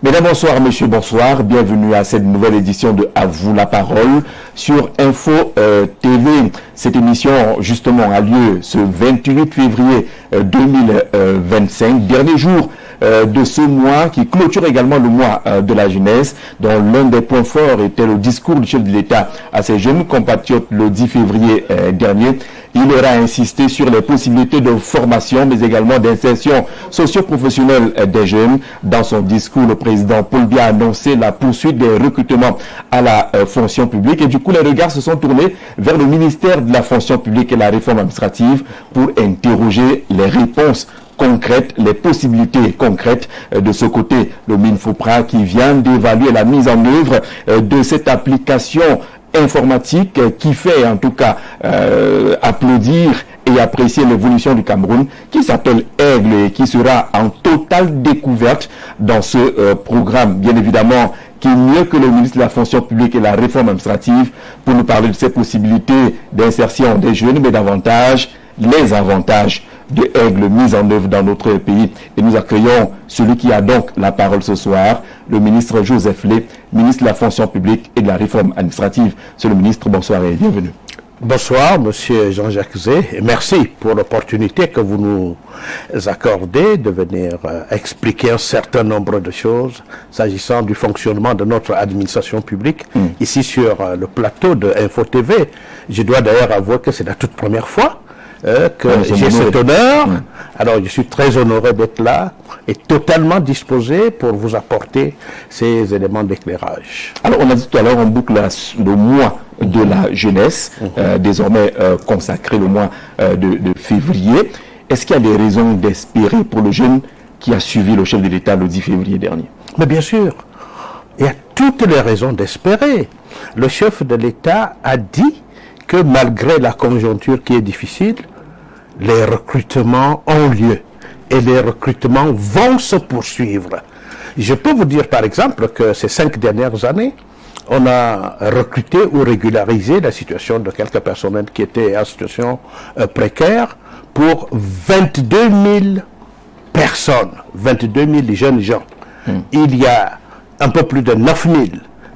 Mesdames, bonsoir, messieurs, bonsoir. Bienvenue à cette nouvelle édition de À vous la parole sur Info TV. Cette émission, justement, a lieu ce 28 février 2025, dernier jour de ce mois qui clôture également le mois de la jeunesse, dont l'un des points forts était le discours du chef de l'État à ses jeunes compatriotes le 10 février dernier. Il aura insisté sur les possibilités de formation, mais également d'insertion socio-professionnelle des jeunes. Dans son discours, le président Paul Biya a annoncé la poursuite des recrutements à la fonction publique. Et du coup, les regards se sont tournés vers le ministère de la fonction publique et la réforme administrative pour interroger les réponses concrètes, les possibilités concrètes de ce côté. Le MINFOPRA qui vient d'évaluer la mise en œuvre de cette application informatique qui fait en tout cas applaudir et apprécier l'évolution du Cameroun, qui s'appelle Aigle et qui sera en totale découverte dans ce programme. Bien évidemment, qui est mieux que le ministre de la fonction publique et la réforme administrative pour nous parler de ces possibilités d'insertion des jeunes, mais davantage les avantages de Aigle mis en œuvre dans notre pays. Et nous accueillons celui qui a donc la parole ce soir, le ministre Joseph Lé, ministre de la fonction publique et de la réforme administrative. Monsieur le ministre, bonsoir et bienvenue. Bonsoir, monsieur Jean-Jacques Zé, et merci pour l'opportunité que vous nous accordez de venir expliquer un certain nombre de choses s'agissant du fonctionnement de notre administration publique ici sur le plateau de Info TV. Je dois d'ailleurs avouer que c'est la toute première fois que j'ai cet honneur. Alors je suis très honoré d'être là et totalement disposé pour vous apporter ces éléments d'éclairage. Alors on a dit tout à l'heure, on boucle le mois de la jeunesse, désormais consacré le mois de février. Est-ce qu'il y a des raisons d'espérer pour le jeune qui a suivi le chef de l'État le 10 février dernier? Mais bien sûr, il y a toutes les raisons d'espérer. Le chef de l'État a dit que malgré la conjoncture qui est difficile, les recrutements ont lieu et les recrutements vont se poursuivre. Je peux vous dire par exemple que ces 5 dernières années, on a recruté ou régularisé la situation de quelques personnels qui étaient en situation précaire pour 22 000 personnes, 22 000 jeunes gens. Il y a un peu plus de 9 000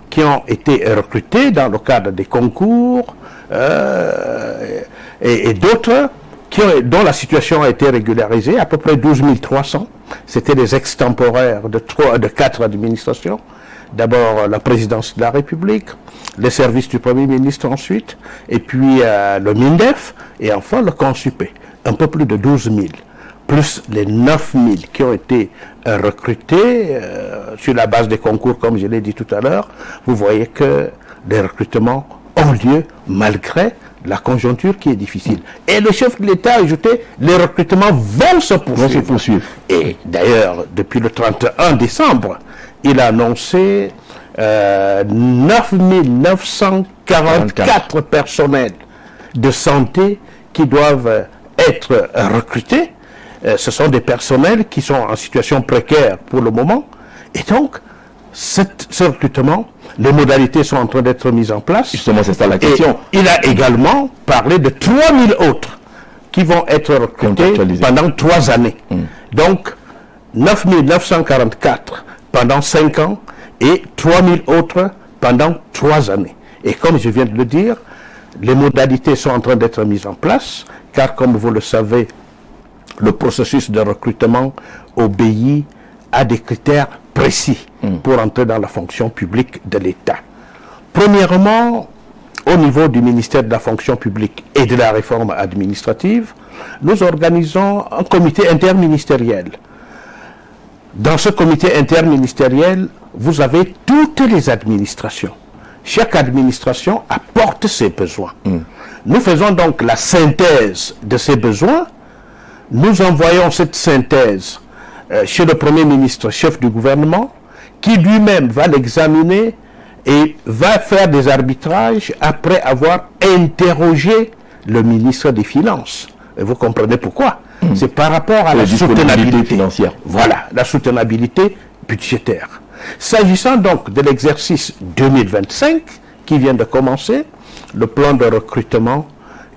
qui ont été recrutés dans le cadre des concours et d'autres dont la situation a été régularisée, à peu près 12 300. C'était des extemporaires de 4 administrations. D'abord la présidence de la République, les services du Premier ministre ensuite, et puis le MINDEF, et enfin le Consupé. Un peu plus de 12 000, plus les 9 000 qui ont été recrutés sur la base des concours, comme je l'ai dit tout à l'heure. Vous voyez que les recrutements ont lieu malgré la conjoncture qui est difficile. Et le chef de l'État a ajouté, les recrutements vont se poursuivre. Et d'ailleurs, depuis le 31 décembre, il a annoncé 9 944 personnels de santé qui doivent être recrutés. Ce sont des personnels qui sont en situation précaire pour le moment. Et donc, ce recrutement, les modalités sont en train d'être mises en place. Justement, c'est ça la question. Et il a également parlé de 3000 autres qui vont être recrutés pendant 3 années. Donc, 9 944 pendant 5 ans et 3000 autres pendant 3 années. Et comme je viens de le dire, les modalités sont en train d'être mises en place, car comme vous le savez, le processus de recrutement obéit à des critères précis pour entrer dans la fonction publique de l'État. Premièrement, au niveau du ministère de la fonction publique et de la réforme administrative, nous organisons un comité interministériel. Dans ce comité interministériel, vous avez toutes les administrations. Chaque administration apporte ses besoins. Nous faisons donc la synthèse de ces besoins. Nous envoyons cette synthèse chez le Premier ministre, chef du gouvernement, qui lui-même va l'examiner et va faire des arbitrages après avoir interrogé le ministre des Finances. Et vous comprenez pourquoi? C'est par rapport à la soutenabilité financière. Voilà, la soutenabilité budgétaire. S'agissant donc de l'exercice 2025 qui vient de commencer, le plan de recrutement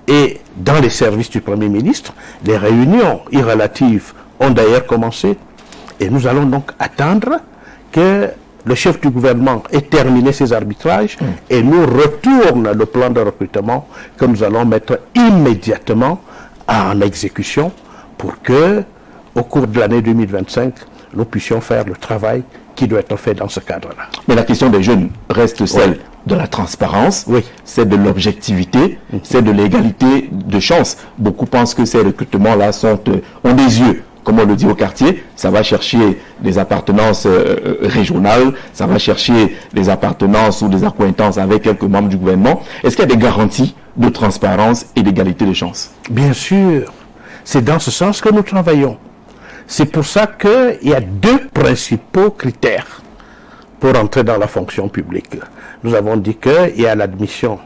est dans les services du Premier ministre. Les réunions irrelatives ont d'ailleurs commencé et nous allons donc attendre que le chef du gouvernement ait terminé ses arbitrages et nous retourne le plan de recrutement que nous allons mettre immédiatement en exécution pour que, au cours de l'année 2025, nous puissions faire le travail qui doit être fait dans ce cadre-là. Mais la question des jeunes reste celle de la transparence, c'est de l'objectivité, c'est de l'égalité de chance. Beaucoup pensent que ces recrutements-là ont des yeux, comme on le dit au quartier. Ça va chercher des appartenances régionales, ça va chercher des appartenances ou des accointances avec quelques membres du gouvernement. Est-ce qu'il y a des garanties de transparence et d'égalité de chance? Bien sûr, c'est dans ce sens que nous travaillons. C'est pour ça qu'il y a deux principaux critères pour entrer dans la fonction publique. Nous avons dit qu'il y a l'admission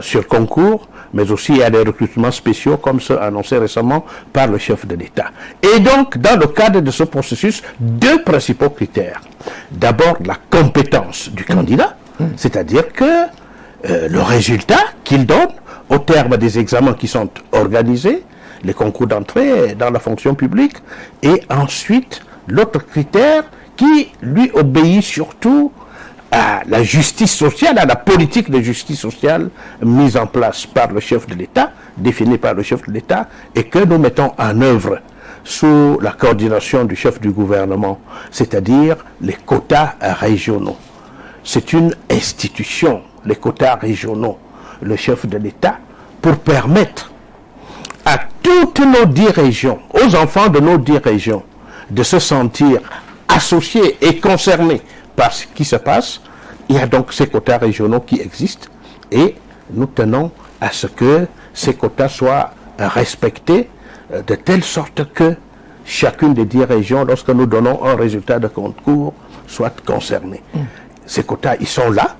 sur concours, mais aussi il y a des recrutements spéciaux comme ceux annoncés récemment par le chef de l'État. Et donc, dans le cadre de ce processus, deux principaux critères. D'abord, la compétence du candidat, c'est-à-dire que le résultat qu'il donne au terme des examens qui sont organisés, les concours d'entrée dans la fonction publique, et ensuite l'autre critère qui lui obéit surtout à la justice sociale, à la politique de justice sociale mise en place par le chef de l'État, définie par le chef de l'État, et que nous mettons en œuvre sous la coordination du chef du gouvernement, c'est-à-dire les quotas régionaux. C'est une institution, les quotas régionaux, le chef de l'État, pour permettre à toutes nos 10 régions, aux enfants de nos 10 régions, de se sentir associés et concernés par ce qui se passe. Il y a donc ces quotas régionaux qui existent et nous tenons à ce que ces quotas soient respectés de telle sorte que chacune des 10 régions, lorsque nous donnons un résultat de concours, soit concernée. Ces quotas, ils sont là,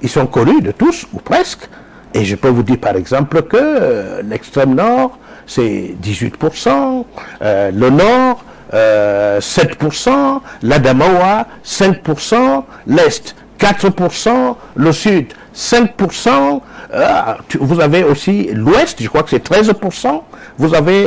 ils sont connus de tous, ou presque, et je peux vous dire par exemple que l'extrême nord, c'est 18%, le nord, 7%, l'Adamawa, 5%, l'Est, 4%, le Sud, 5%, vous avez aussi l'Ouest, je crois que c'est 13%, vous avez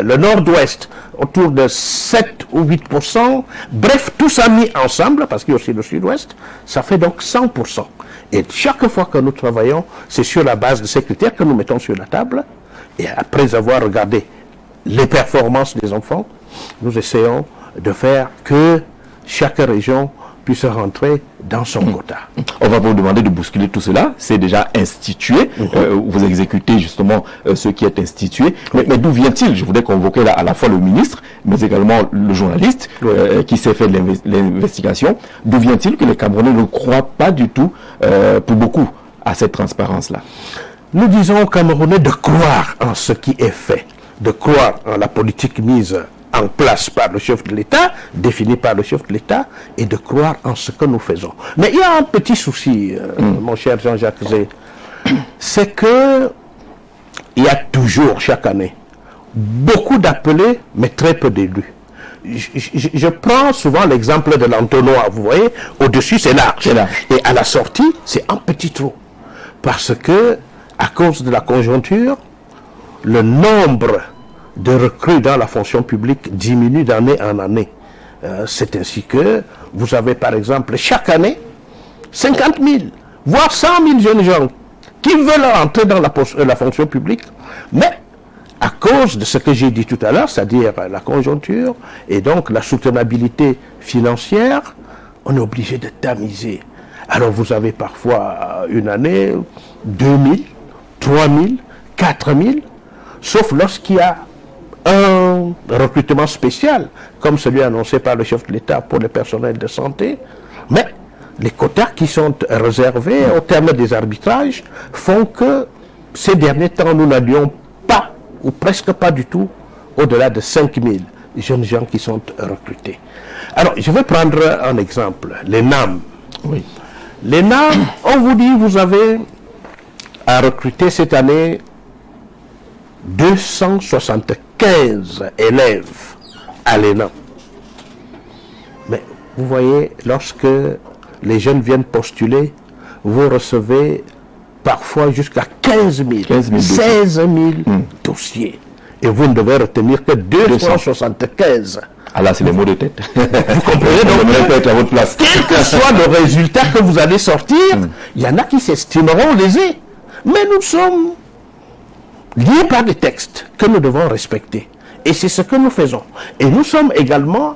le Nord-Ouest, autour de 7 ou 8%, bref, tout ça mis ensemble, parce qu'il y a aussi le Sud-Ouest, ça fait donc 100%. Et chaque fois que nous travaillons, c'est sur la base de ces critères que nous mettons sur la table, et après avoir regardé les performances des enfants, nous essayons de faire que chaque région puisse rentrer dans son quota. On va vous demander de bousculer tout cela. C'est déjà institué. Vous exécutez justement ce qui est institué. Mais d'où vient-il? Je voudrais convoquer là à la fois le ministre, mais également le journaliste qui s'est fait l'investigation. D'où vient-il que les Camerounais ne croient pas du tout, pour beaucoup, à cette transparence-là? Nous disons aux Camerounais de croire en ce qui est fait, de croire en la politique mise en place par le chef de l'État, définie par le chef de l'État, et de croire en ce que nous faisons. Mais il y a un petit souci, mon cher Jean-Jacques Zé, c'est que il y a toujours, chaque année, beaucoup d'appelés, mais très peu d'élus. Je prends souvent l'exemple de l'entonnoir, vous voyez, au-dessus c'est large, et à la sortie c'est un petit trou, parce que, à cause de la conjoncture, le nombre de recrues dans la fonction publique diminue d'année en année. C'est ainsi que vous avez par exemple chaque année 50 000, voire 100 000 jeunes gens qui veulent entrer dans la fonction publique, mais à cause de ce que j'ai dit tout à l'heure, c'est-à-dire la conjoncture et donc la soutenabilité financière, on est obligé de tamiser. Alors vous avez parfois une année 2 000, 3 000, 4 000, sauf lorsqu'il y a un recrutement spécial, comme celui annoncé par le chef de l'État pour le personnel de santé, mais les quotas qui sont réservés au terme des arbitrages font que ces derniers temps, nous n'allions pas, ou presque pas du tout, au-delà de 5 000 jeunes gens qui sont recrutés. Alors, je vais prendre un exemple, les NAM. Oui. Les NAM, on vous dit, vous avez à recruter cette année 275 élèves à l'ENAM. Mais vous voyez, lorsque les jeunes viennent postuler, vous recevez parfois jusqu'à 15 000, 16 000 dossiers. Et vous ne devez retenir que 275 Ah là, c'est les mots de tête. Vous comprenez donc peut être à votre place. Quel que soit le résultat que vous allez sortir, il y en a qui s'estimeront lésés. Mais nous sommes liés par des textes que nous devons respecter. Et c'est ce que nous faisons. Et nous sommes également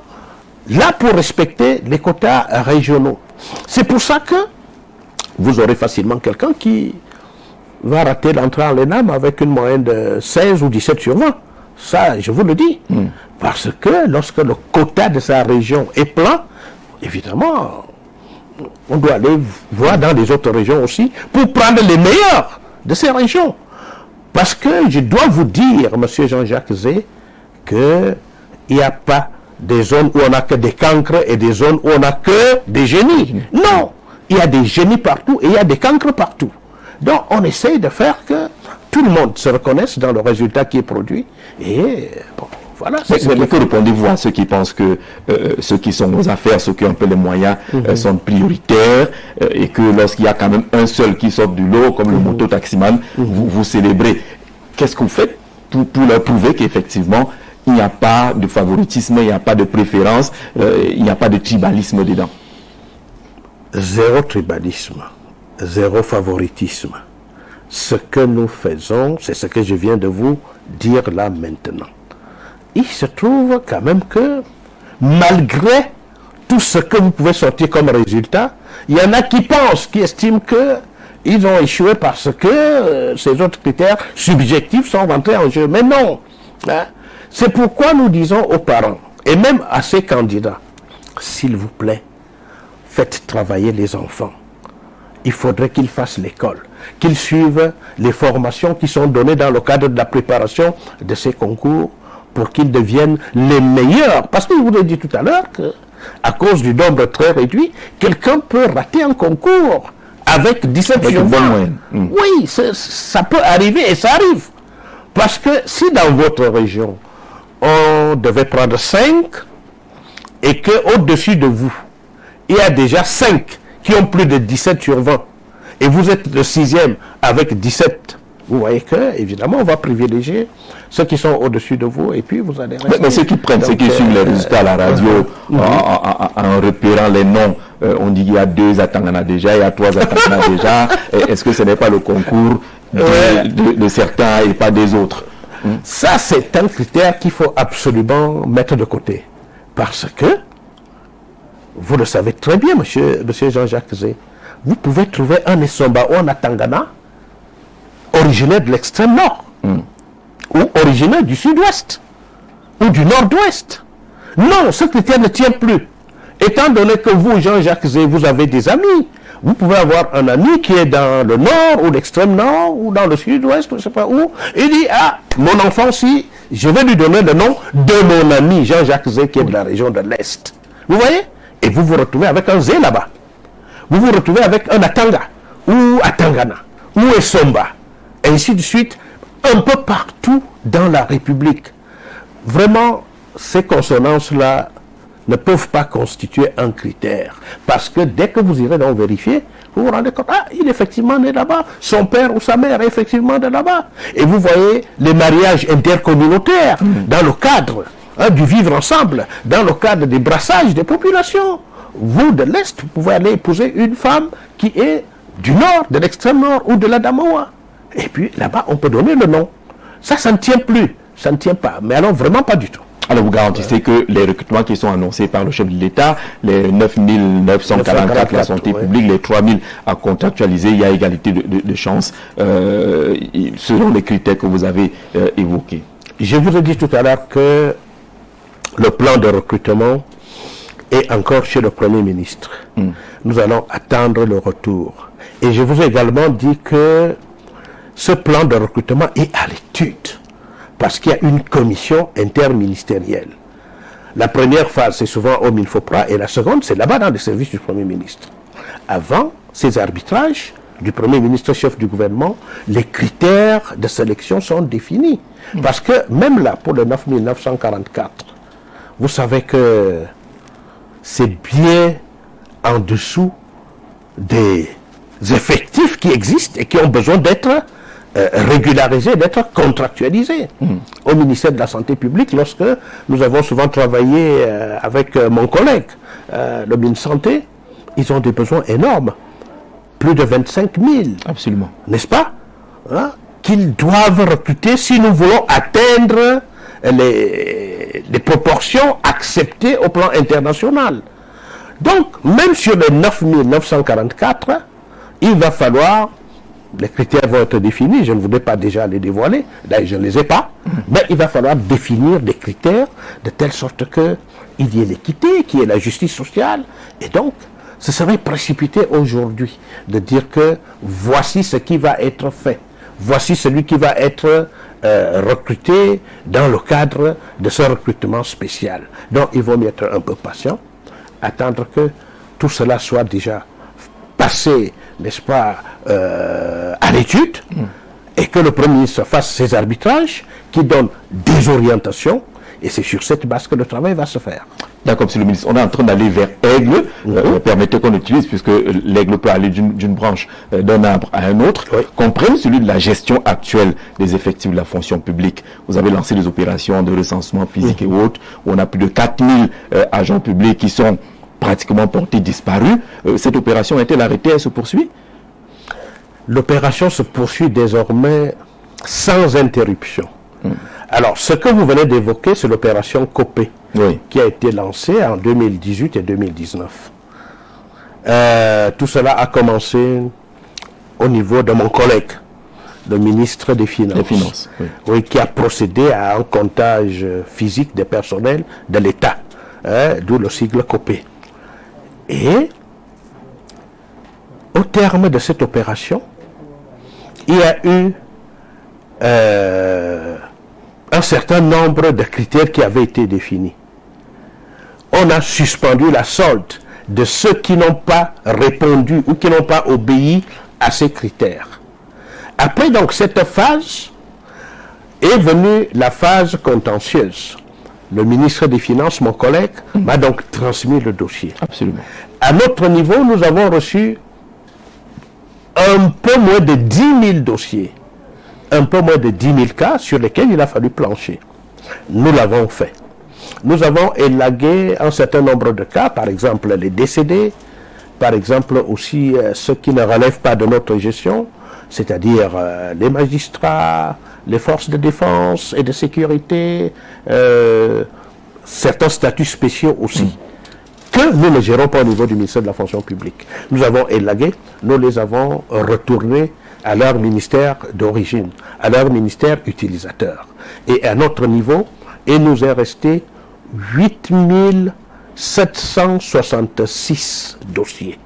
là pour respecter les quotas régionaux. C'est pour ça que vous aurez facilement quelqu'un qui va rater l'entrée en l'ENAM avec une moyenne de 16 ou 17 sur 20. Ça, je vous le dis. Parce que lorsque le quota de sa région est plein, évidemment, on doit aller voir dans les autres régions aussi pour prendre les meilleurs de ces régions. Parce que je dois vous dire, M. Jean-Jacques Zé, qu'il n'y a pas des zones où on n'a que des cancres et des zones où on n'a que des génies. Non, il y a des génies partout et il y a des cancres partout. Donc on essaye de faire que tout le monde se reconnaisse dans le résultat qui est produit. Et bon, voilà. Mais que répondez-vous à ceux qui pensent que ceux qui sont aux affaires, ceux qui ont un peu les moyens, sont prioritaires et que lorsqu'il y a quand même un seul qui sort du lot, comme le moto-taximan, vous célébrez. Qu'est-ce que vous faites pour leur prouver qu'effectivement, il n'y a pas de favoritisme, il n'y a pas de préférence, il n'y a pas de tribalisme dedans? Zéro tribalisme, zéro favoritisme. Ce que nous faisons, c'est ce que je viens de vous dire là maintenant. Il se trouve quand même que, malgré tout ce que vous pouvez sortir comme résultat, il y en a qui pensent, qui estiment qu'ils ont échoué parce que ces autres critères subjectifs sont rentrés en jeu. Mais non, hein? C'est pourquoi nous disons aux parents, et même à ces candidats, s'il vous plaît, faites travailler les enfants. Il faudrait qu'ils fassent l'école, qu'ils suivent les formations qui sont données dans le cadre de la préparation de ces concours pour qu'ils deviennent les meilleurs. Parce que je vous ai dit tout à l'heure qu'à cause du nombre très réduit, quelqu'un peut rater un concours avec 17 sur 20. Oui, ça peut arriver et ça arrive. Parce que si dans votre région, on devait prendre 5 et qu'au-dessus de vous, il y a déjà 5 qui ont plus de 17 sur 20 et vous êtes le 6e avec 17, vous voyez que, évidemment, on va privilégier ceux qui sont au-dessus de vous et puis vous allez rester. Mais ceux qui prennent, ceux qui suivent les résultats à la radio en repérant les noms, on dit qu'il y a 2 à Tangana déjà, il y a 3 à Tangana déjà. Est-ce que ce n'est pas le concours de certains et pas des autres? Ça, c'est un critère qu'il faut absolument mettre de côté. Parce que, vous le savez très bien, monsieur Jean-Jacques Zé, vous pouvez trouver un Essomba ou un Atangana originaire de l'extrême nord, ou originaire du sud-ouest, ou du nord-ouest. Non, ce critère ne tient plus. Étant donné que vous, Jean-Jacques Zé, vous avez des amis, vous pouvez avoir un ami qui est dans le nord, ou l'extrême nord, ou dans le sud-ouest, ou je ne sais pas où, et dit, ah, mon enfant, si, je vais lui donner le nom de mon ami Jean-Jacques Zé, qui est de la région de l'Est. Vous voyez? Et vous vous retrouvez avec un Zé là-bas. Vous vous retrouvez avec un Atanga, ou Atangana, ou Essomba, et ainsi de suite, un peu partout dans la République. Vraiment, ces consonances-là ne peuvent pas constituer un critère. Parce que dès que vous irez donc vérifier, vous vous rendez compte, ah, il est effectivement né là-bas, son père ou sa mère est effectivement de là-bas. Et vous voyez les mariages intercommunautaires dans le cadre du vivre ensemble, dans le cadre des brassages des populations. Vous, de l'Est, vous pouvez aller épouser une femme qui est du Nord, de l'extrême Nord ou de la Damawa. Et puis là-bas, on peut donner le nom. Ça ne tient plus, ça ne tient pas. Mais alors, vraiment pas du tout. Alors vous garantissez que les recrutements qui sont annoncés par le chef de l'État, les 9 944 la santé publique, les 3 000 à contractualiser, il y a égalité de chances selon les critères que vous avez évoqués. Je vous ai dit tout à l'heure que le plan de recrutement est encore chez le Premier ministre. Nous allons attendre le retour. Et je vous ai également dit que ce plan de recrutement est à l'étude. Parce qu'il y a une commission interministérielle. La première phase, c'est souvent au Minfopra, et la seconde, c'est là-bas dans les services du Premier ministre. Avant ces arbitrages du Premier ministre chef du gouvernement, les critères de sélection sont définis. Parce que même là, pour le 9 944, vous savez que c'est bien en dessous des effectifs qui existent et qui ont besoin d'être régularisé, d'être contractualisé au ministère de la Santé publique lorsque nous avons souvent travaillé avec mon collègue, le ministre Santé. Ils ont des besoins énormes, plus de 25 000. Absolument. N'est-ce pas, hein, qu'ils doivent recruter si nous voulons atteindre les proportions acceptées au plan international. Donc, même sur les 9 944, il va falloir, les critères vont être définis, je ne voudrais pas déjà les dévoiler, là je ne les ai pas, mais il va falloir définir des critères de telle sorte qu'il y ait l'équité, qu'il y ait la justice sociale, et donc, ce serait précipité aujourd'hui de dire que voici ce qui va être fait, voici celui qui va être recruté dans le cadre de ce recrutement spécial. Donc, il vaut mieux être un peu patient, attendre que tout cela soit déjà passé, n'est-ce pas, à l'étude, et que le Premier ministre fasse ses arbitrages qui donnent des orientations, et c'est sur cette base que le travail va se faire. D'accord, monsieur le ministre. On est en train d'aller vers aigle. Permettez qu'on utilise, puisque l'aigle peut aller d'une branche d'un arbre à un autre. Qu'on prenne celui de la gestion actuelle des effectifs de la fonction publique. Vous avez lancé des opérations de recensement physique et autres, où on a plus de 4000 agents publics qui sont pratiquement portés disparus. Cette opération a été arrêtée, elle se poursuit? L'opération se poursuit désormais sans interruption. Alors, ce que vous venez d'évoquer, c'est l'opération COPE, qui a été lancée en 2018 et 2019. Tout cela a commencé au niveau de mon collègue, le ministre des Finances, qui a procédé à un comptage physique des personnels de l'État, d'où le sigle COPE. Et, au terme de cette opération, il y a eu un certain nombre de critères qui avaient été définis. On a suspendu la solde de ceux qui n'ont pas répondu ou qui n'ont pas obéi à ces critères. Après donc cette phase, est venue la phase contentieuse. Le ministre des Finances, mon collègue, m'a donc transmis le dossier. Absolument. À notre niveau, nous avons reçu un peu moins de 10 000 dossiers. Un peu moins de 10 000 cas sur lesquels il a fallu plancher. Nous l'avons fait. Nous avons élagué un certain nombre de cas, par exemple les décédés, par exemple aussi ceux qui ne relèvent pas de notre gestion, c'est-à-dire les magistrats, les forces de défense et de sécurité, certains statuts spéciaux aussi, que nous ne gérons pas au niveau du ministère de la fonction publique. Nous avons élagué, nous les avons retournés à leur ministère d'origine, à leur ministère utilisateur. Et à notre niveau, il nous est resté 8766 dossiers.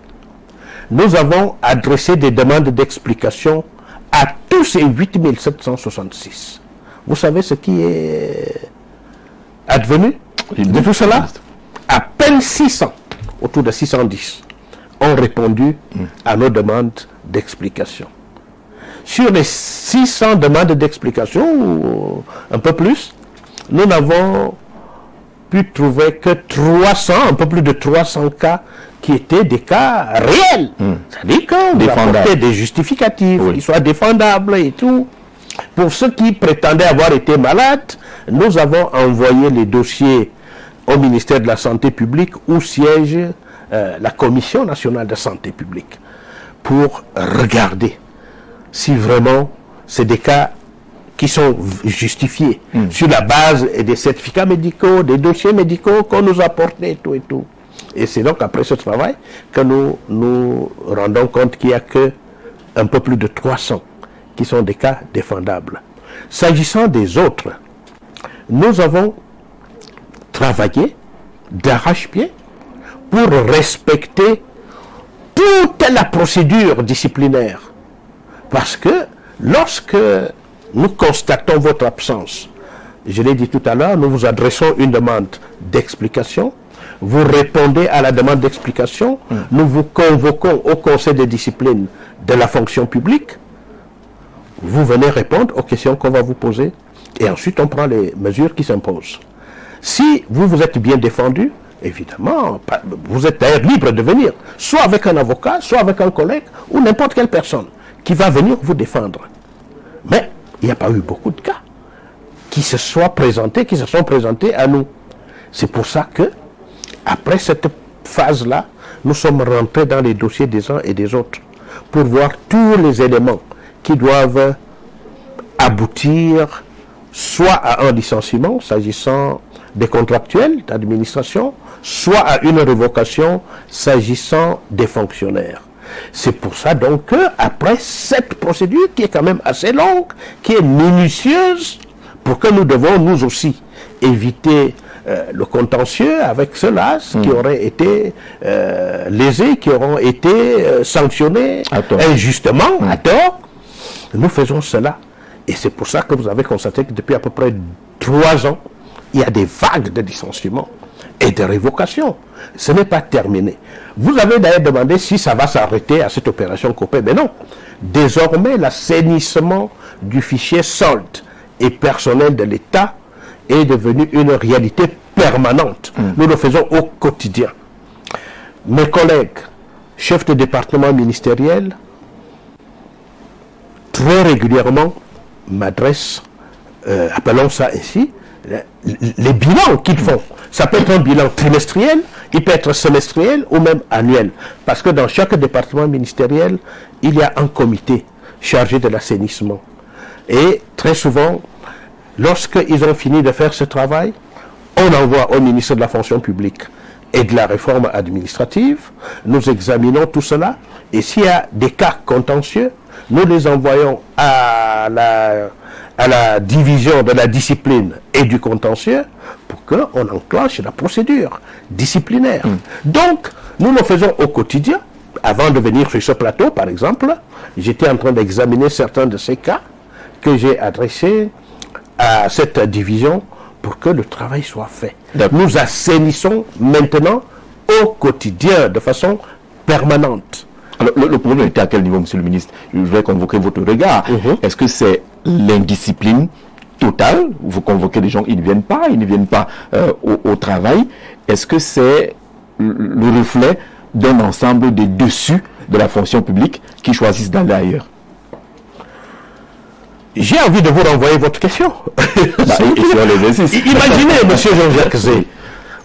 Nous avons adressé des demandes d'explication à tous ces 8766. Vous savez ce qui est advenu de tout cela? À peine 600, autour de 610, ont répondu à nos demandes d'explication. Sur les 600 demandes d'explication, ou un peu plus, nous n'avons pu trouver que 300, un peu plus de 300 cas qui étaient des cas réels. C'est-à-dire qu'on apportait des justificatifs, qui soient défendables et tout. Pour ceux qui prétendaient avoir été malades, nous avons envoyé les dossiers au ministère de la Santé publique où siège la Commission nationale de santé publique pour regarder si vraiment c'est des cas qui sont justifiés sur la base des certificats médicaux, des dossiers médicaux qu'on nous a apportés et tout et tout. Et c'est donc après ce travail que nous nous rendons compte qu'il n'y a que un peu plus de 300 qui sont des cas défendables. S'agissant des autres, nous avons travaillé d'arrache-pied pour respecter toute la procédure disciplinaire. Parce que lorsque nous constatons votre absence, je l'ai dit tout à l'heure, nous vous adressons une demande d'explication, vous répondez à la demande d'explication, nous vous convoquons au conseil de discipline de la fonction publique, vous venez répondre aux questions qu'on va vous poser, et ensuite on prend les mesures qui s'imposent. Si vous êtes bien défendu, évidemment, vous êtes d'ailleurs libre de venir, soit avec un avocat, soit avec un collègue, ou n'importe quelle personne qui va venir vous défendre. Mais il n'y a pas eu beaucoup de cas qui se sont présentés à nous. C'est pour ça que, après cette phase-là, nous sommes rentrés dans les dossiers des uns et des autres pour voir tous les éléments qui doivent aboutir soit à un licenciement s'agissant des contractuels d'administration, soit à une révocation s'agissant des fonctionnaires. C'est pour ça donc qu'après cette procédure qui est quand même assez longue, qui est minutieuse, pour que nous devons nous aussi éviter le contentieux avec ceux-là qui auraient été lésés, qui auront été sanctionnés injustement, à tort, nous faisons cela. Et c'est pour ça que vous avez constaté que depuis à peu près 3 ans, il y a des vagues de licenciements et de révocations. Ce n'est pas terminé. Vous avez d'ailleurs demandé si ça va s'arrêter à cette opération Copé. Mais non. Désormais, l'assainissement du fichier solde et personnel de l'État est devenu une réalité permanente. Nous le faisons au quotidien. Mes collègues, chefs de département ministériel, très régulièrement m'adressent, appelons ça ainsi, les bilans qu'ils font. Ça peut être un bilan trimestriel, il peut être semestriel ou même annuel. Parce que dans chaque département ministériel, il y a un comité chargé de l'assainissement. Et très souvent, lorsqu'ils ont fini de faire ce travail, on envoie au ministre de la fonction publique et de la réforme administrative. Nous examinons tout cela. Et s'il y a des cas contentieux, nous les envoyons à la division de la discipline et du contentieux pour qu'on enclenche la procédure disciplinaire. Donc, nous le faisons au quotidien. Avant de venir sur ce plateau, par exemple, j'étais en train d'examiner certains de ces cas que j'ai adressés à cette division pour que le travail soit fait. Nous assainissons maintenant au quotidien, de façon permanente. Alors, le problème était à quel niveau, monsieur le ministre? Je vais convoquer votre regard. Est-ce que c'est l'indiscipline totale? Vous convoquez des gens, ils ne viennent pas au travail. Est-ce que c'est le reflet d'un ensemble des dessus de la fonction publique qui choisissent d'aller ailleurs? J'ai envie de vous renvoyer votre question. Imaginez, monsieur Jean-Jacques Zé,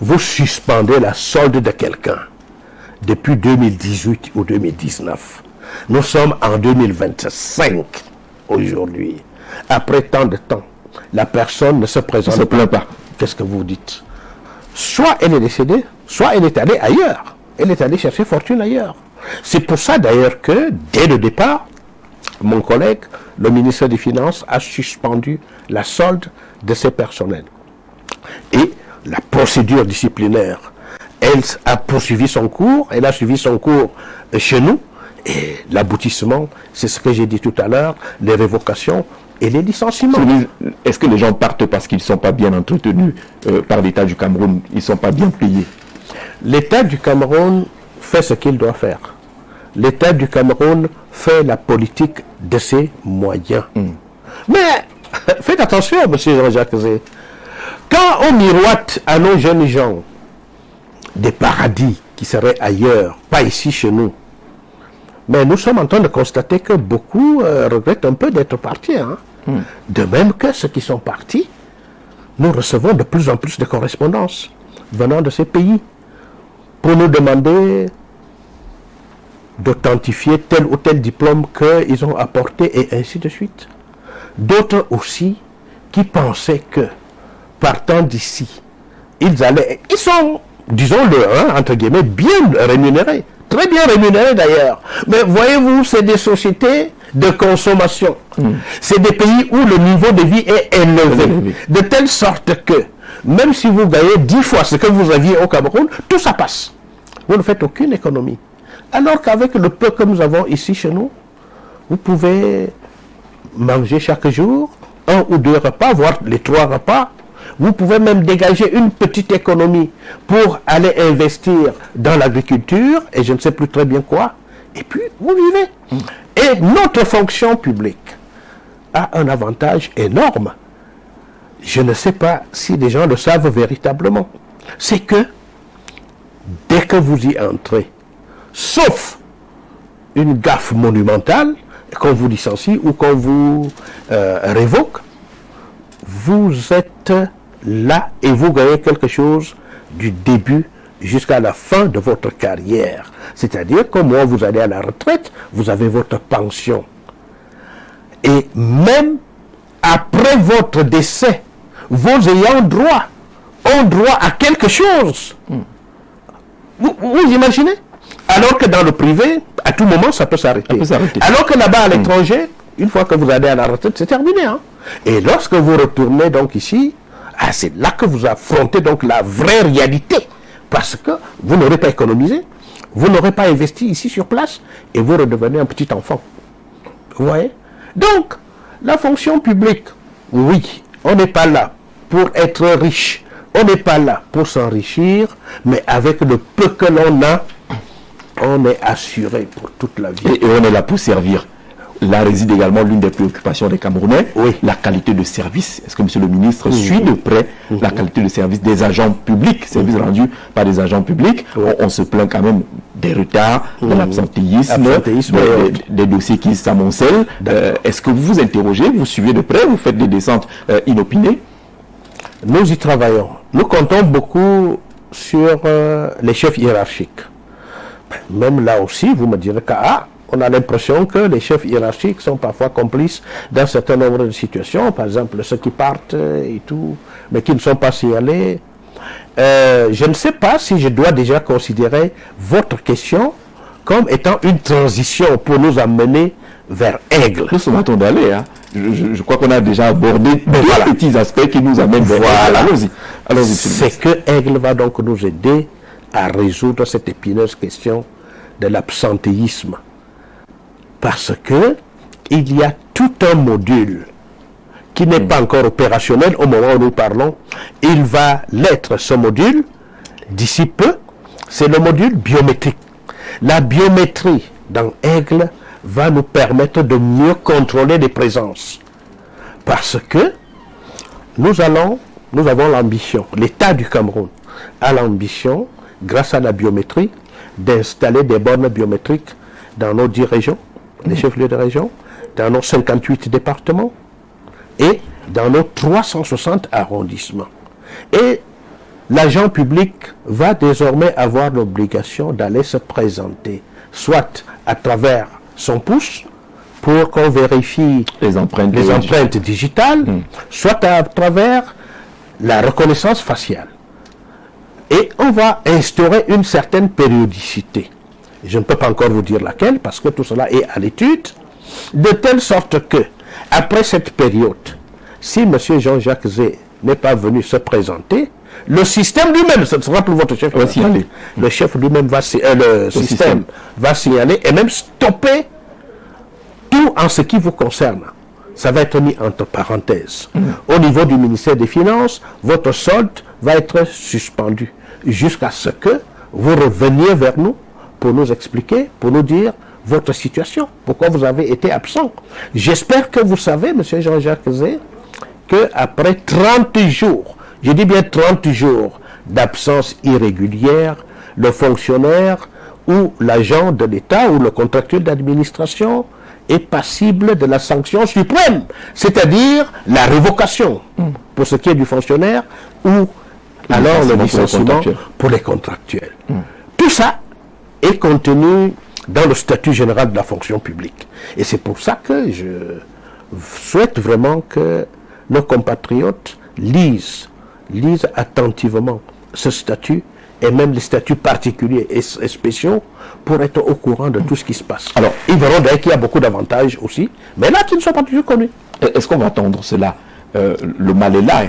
vous suspendez la solde de quelqu'un depuis 2018 ou 2019. Nous sommes en 2025 aujourd'hui. Après tant de temps, la personne ne se présente se plaint pas. Qu'est-ce que vous dites? Soit elle est décédée, soit elle est allée ailleurs. Elle est allée chercher fortune ailleurs. C'est pour ça d'ailleurs que, dès le départ, mon collègue, le ministre des Finances, a suspendu la solde de ses personnels. Et la procédure disciplinaire, elle a poursuivi son cours, elle a suivi son cours chez nous. Et l'aboutissement, c'est ce que j'ai dit tout à l'heure, les révocations et les licenciements. Est-ce que les gens partent parce qu'ils ne sont pas bien entretenus par l'État du Cameroun? Ils ne sont pas bien payés? L'État du Cameroun fait ce qu'il doit faire. L'État du Cameroun fait la politique de ses moyens. Mais faites attention, monsieur Jean-Jacques Zé. Quand on miroite à nos jeunes gens des paradis qui seraient ailleurs, pas ici chez nous, mais nous sommes en train de constater que beaucoup regrettent un peu d'être partis. De même que ceux qui sont partis, nous recevons de plus en plus de correspondances venant de ces pays pour nous demander d'authentifier tel ou tel diplôme qu'ils ont apporté et ainsi de suite. D'autres aussi qui pensaient que, partant d'ici, ils sont, disons-le, entre guillemets, bien rémunérés. Très bien rémunérés d'ailleurs. Mais voyez-vous, c'est des sociétés de consommation. C'est des pays où le niveau de vie est élevé. De telle sorte que, même si vous gagnez 10 fois ce que vous aviez au Cameroun, tout ça passe. Vous ne faites aucune économie. Alors qu'avec le peu que nous avons ici chez nous, vous pouvez manger chaque jour 1 ou 2 repas, voire les 3 repas. Vous pouvez même dégager une petite économie pour aller investir dans l'agriculture et je ne sais plus très bien quoi. Et puis, vous vivez. Et notre fonction publique a un avantage énorme. Je ne sais pas si les gens le savent véritablement. C'est que dès que vous y entrez, sauf une gaffe monumentale, qu'on vous licencie ou qu'on vous révoque, vous êtes là et vous gagnez quelque chose du début jusqu'à la fin de votre carrière. C'est-à-dire que moi, vous allez à la retraite, vous avez votre pension. Et même après votre décès, vos ayants droit ont droit à quelque chose. Vous imaginez? Alors que dans le privé, à tout moment, ça peut s'arrêter. Alors que là-bas, à l'étranger, une fois que vous allez à la retraite, c'est terminé. Hein? Et lorsque vous retournez donc ici, c'est là que vous affrontez donc la vraie réalité. Parce que vous n'aurez pas économisé, vous n'aurez pas investi ici sur place, et vous redevenez un petit enfant. Vous voyez? Donc, la fonction publique, oui, on n'est pas là pour être riche. On n'est pas là pour s'enrichir, mais avec le peu que l'on a, on est assuré pour toute la vie. Et on est là pour servir. Là réside également l'une des préoccupations des Camerounais, oui. La qualité de service. Est-ce que Monsieur le ministre suit de près la qualité de service des agents publics, services rendus par des agents publics? On se plaint quand même des retards, de l'absentéisme, des dossiers qui s'amoncellent. Est-ce que vous vous interrogez, vous suivez de près, vous faites des descentes inopinées? Nous y travaillons. Nous comptons beaucoup sur les chefs hiérarchiques. Même là aussi, vous me direz qu'on a l'impression que les chefs hiérarchiques sont parfois complices d'un certain nombre de situations, par exemple ceux qui partent et tout, mais qui ne sont pas signalés. Je ne sais pas si je dois déjà considérer votre question comme étant une transition pour nous amener vers Aigle. Nous sommes en train d'aller, hein. Je crois qu'on a déjà abordé deux petits aspects qui nous amènent vers Aigle. Allons-y. C'est que Aigle va donc nous aider à résoudre cette épineuse question de l'absentéisme. Parce que il y a tout un module qui n'est pas encore opérationnel au moment où nous parlons. Il va l'être, ce module, d'ici peu. C'est le module biométrique. La biométrie dans Aigle va nous permettre de mieux contrôler les présences. Parce que nous avons l'ambition, l'État du Cameroun a l'ambition, grâce à la biométrie, d'installer des bornes biométriques dans nos 10 régions, les chefs-lieux de région, dans nos 58 départements et dans nos 360 arrondissements. Et l'agent public va désormais avoir l'obligation d'aller se présenter, soit à travers son pouce, pour qu'on vérifie les empreintes digitales, soit à travers la reconnaissance faciale. Et on va instaurer une certaine périodicité. Je ne peux pas encore vous dire laquelle, parce que tout cela est à l'étude, de telle sorte que, après cette période, si M. Jean-Jacques Zé n'est pas venu se présenter, le système lui-même, ce ne sera plus votre chef, le chef lui-même va le système va signaler et même stopper tout en ce qui vous concerne. Ça va être mis entre parenthèses. Au niveau du ministère des Finances, votre solde va être suspendu jusqu'à ce que vous reveniez vers nous pour nous expliquer, pour nous dire votre situation, pourquoi vous avez été absent. J'espère que vous savez, M. Jean-Jacques Zé, qu'après 30 jours, je dis bien 30 jours d'absence irrégulière, le fonctionnaire ou l'agent de l'État ou le contractuel d'administration est passible de la sanction suprême, c'est-à-dire la révocation pour ce qui est du fonctionnaire ou alors le licenciement pour les contractuels. Tout ça est contenu dans le statut général de la fonction publique. Et c'est pour ça que je souhaite vraiment que nos compatriotes lisent attentivement ce statut et même les statuts particuliers et spéciaux pour être au courant de tout ce qui se passe. Alors, ils verront d'ailleurs qu'il y a beaucoup d'avantages aussi, mais là qui ne sont pas toujours connus. Est-ce qu'on va attendre cela? Le mal est là,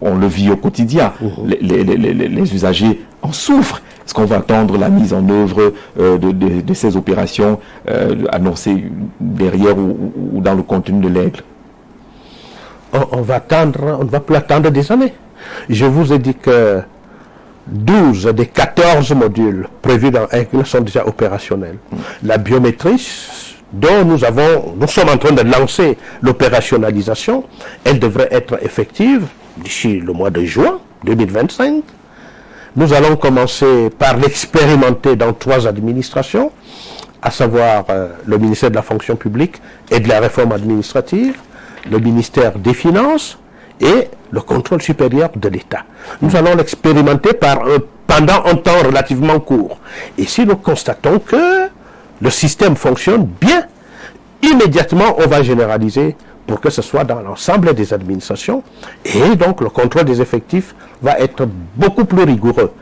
on le vit au quotidien, les usagers en souffrent. Est-ce qu'on va attendre la mise en œuvre de ces opérations annoncées derrière ou dans le contenu de l'Aigle? On ne va plus attendre des années. Je vous ai dit que 12 des 14 modules prévus dans Aigle sont déjà opérationnels. La biométrie, dont nous sommes en train de lancer l'opérationnalisation, elle devrait être effective d'ici le mois de juin 2025. Nous allons commencer par l'expérimenter dans 3 administrations à savoir le ministère de la fonction publique et de la réforme administrative, le ministère des Finances et le contrôle supérieur de l'État. Nous allons l'expérimenter pendant un temps relativement court. Et si nous constatons que le système fonctionne bien, immédiatement on va généraliser pour que ce soit dans l'ensemble des administrations. Et donc le contrôle des effectifs va être beaucoup plus rigoureux.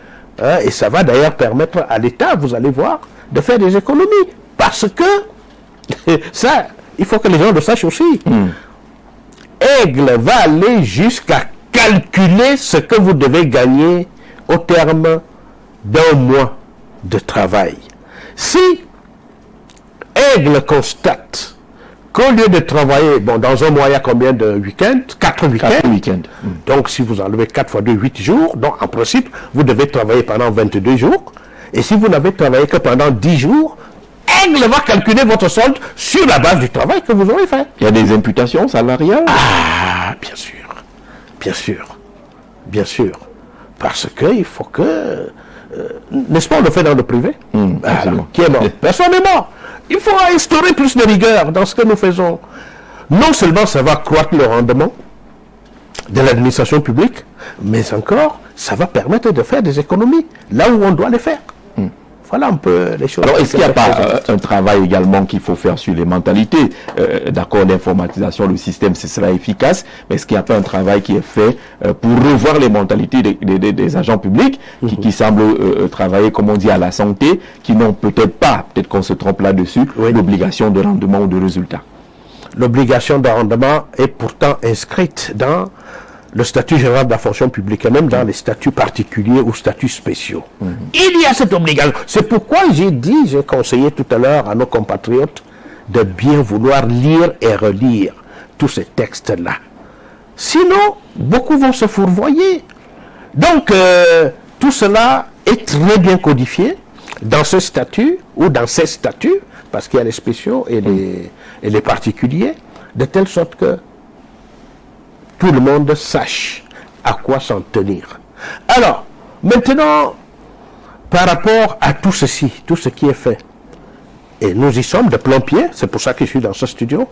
Et ça va d'ailleurs permettre à l'État, vous allez voir, de faire des économies. Parce que, ça, il faut que les gens le sachent aussi. Aigle va aller jusqu'à calculer ce que vous devez gagner au terme d'un mois de travail. Si Aigle constate qu'au lieu de travailler, bon, dans un mois, il y a combien de week-ends? 4 week-ends. 4 week-ends. Donc, si vous enlevez 4 fois 2, 8 jours, donc en principe, vous devez travailler pendant 22 jours. Et si vous n'avez travaillé que pendant 10 jours, Aigle va calculer votre solde sur la base du travail que vous aurez fait. Il y a des imputations salariales? Ah, bien sûr. Bien sûr. Bien sûr. Parce qu'il faut que... n'est-ce pas, on le fait dans le privé? Qui est mort? Personne n'est mort. Il faut instaurer plus de rigueur dans ce que nous faisons. Non seulement ça va accroître le rendement de l'administration publique, mais encore, ça va permettre de faire des économies là où on doit les faire. Voilà un peu les choses. Alors, est-ce qu'il n'y a pas un travail également qu'il faut faire sur les mentalités? D'accord, l'informatisation, le système, ce sera efficace, mais est-ce qu'il n'y a pas un travail qui est fait pour revoir les mentalités des agents publics qui semblent travailler, comme on dit, à la santé, qui n'ont peut-être pas, peut-être qu'on se trompe là-dessus, l'obligation de rendement ou de résultat? L'obligation de rendement est pourtant inscrite dans le statut général de la fonction publique et même dans les statuts particuliers ou statuts spéciaux. Il y a cette obligation. C'est pourquoi j'ai conseillé tout à l'heure à nos compatriotes de bien vouloir lire et relire tous ces textes-là. Sinon, beaucoup vont se fourvoyer. Donc, tout cela est très bien codifié dans ce statut ou dans ces statuts, parce qu'il y a les spéciaux et les particuliers, de telle sorte que tout le monde sache à quoi s'en tenir. Alors, maintenant, par rapport à tout ceci, tout ce qui est fait, et nous y sommes de plein pied, c'est pour ça que je suis dans ce studio,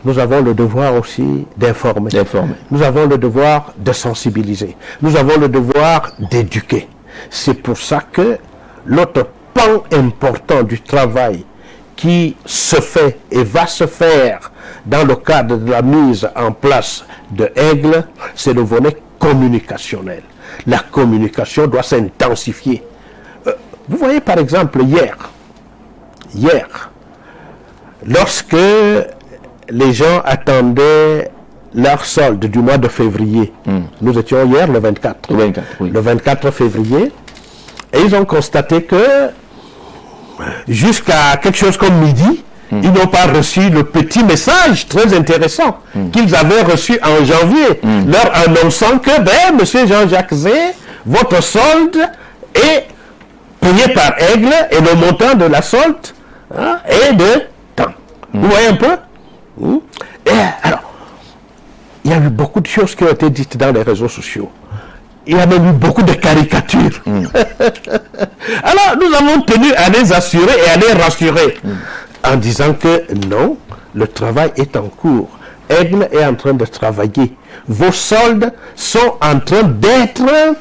nous avons le devoir aussi d'informer. Nous avons le devoir de sensibiliser. Nous avons le devoir d'éduquer. C'est pour ça que l'autre pan important du travail qui se fait et va se faire dans le cadre de la mise en place de Aigle, c'est le volet communicationnel. La communication doit s'intensifier. Vous voyez par exemple hier, lorsque les gens attendaient leur solde du mois de février, nous étions hier le 24, le 24 février, et ils ont constaté que jusqu'à quelque chose comme midi, ils n'ont pas reçu le petit message très intéressant qu'ils avaient reçu en janvier, leur annonçant que, monsieur Jean-Jacques Zé, votre solde est payé par Aigle et le montant de la solde est de temps. Vous voyez un peu? Et alors, il y a eu beaucoup de choses qui ont été dites dans les réseaux sociaux. Il y a même eu beaucoup de caricatures. Alors, nous avons tenu à les assurer et à les rassurer en disant que non, le travail est en cours. Aigle est en train de travailler. Vos soldes sont en train d'être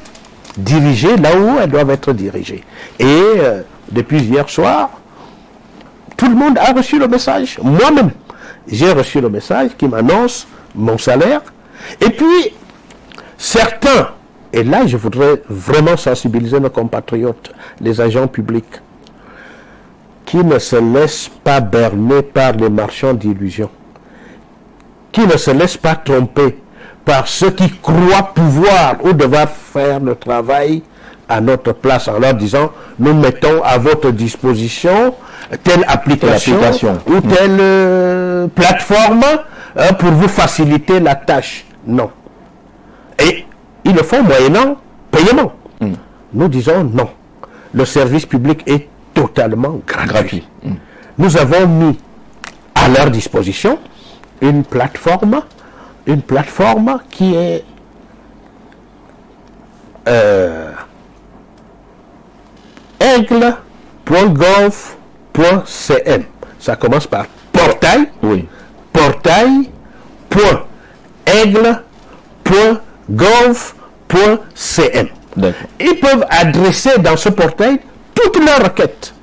dirigés là où elles doivent être dirigées. Et depuis hier soir, tout le monde a reçu le message. Moi-même, j'ai reçu le message qui m'annonce mon salaire. Et puis, certains, et là je voudrais vraiment sensibiliser nos compatriotes, les agents publics, qui ne se laissent pas berner par les marchands d'illusions, qui ne se laissent pas tromper par ceux qui croient pouvoir ou devoir faire le travail à notre place en leur disant nous mettons à votre disposition telle application ou telle plateforme pour vous faciliter la tâche. Non. Et ils le font moyennant paiement. Nous disons non. Le service public est totalement gratuit. Nous avons mis à leur disposition une plateforme qui est aigle.gov.gf. .cm. Ça commence par portail, oui. portail.aigle.gov.cm. Ils peuvent adresser dans ce portail toutes leurs requêtes.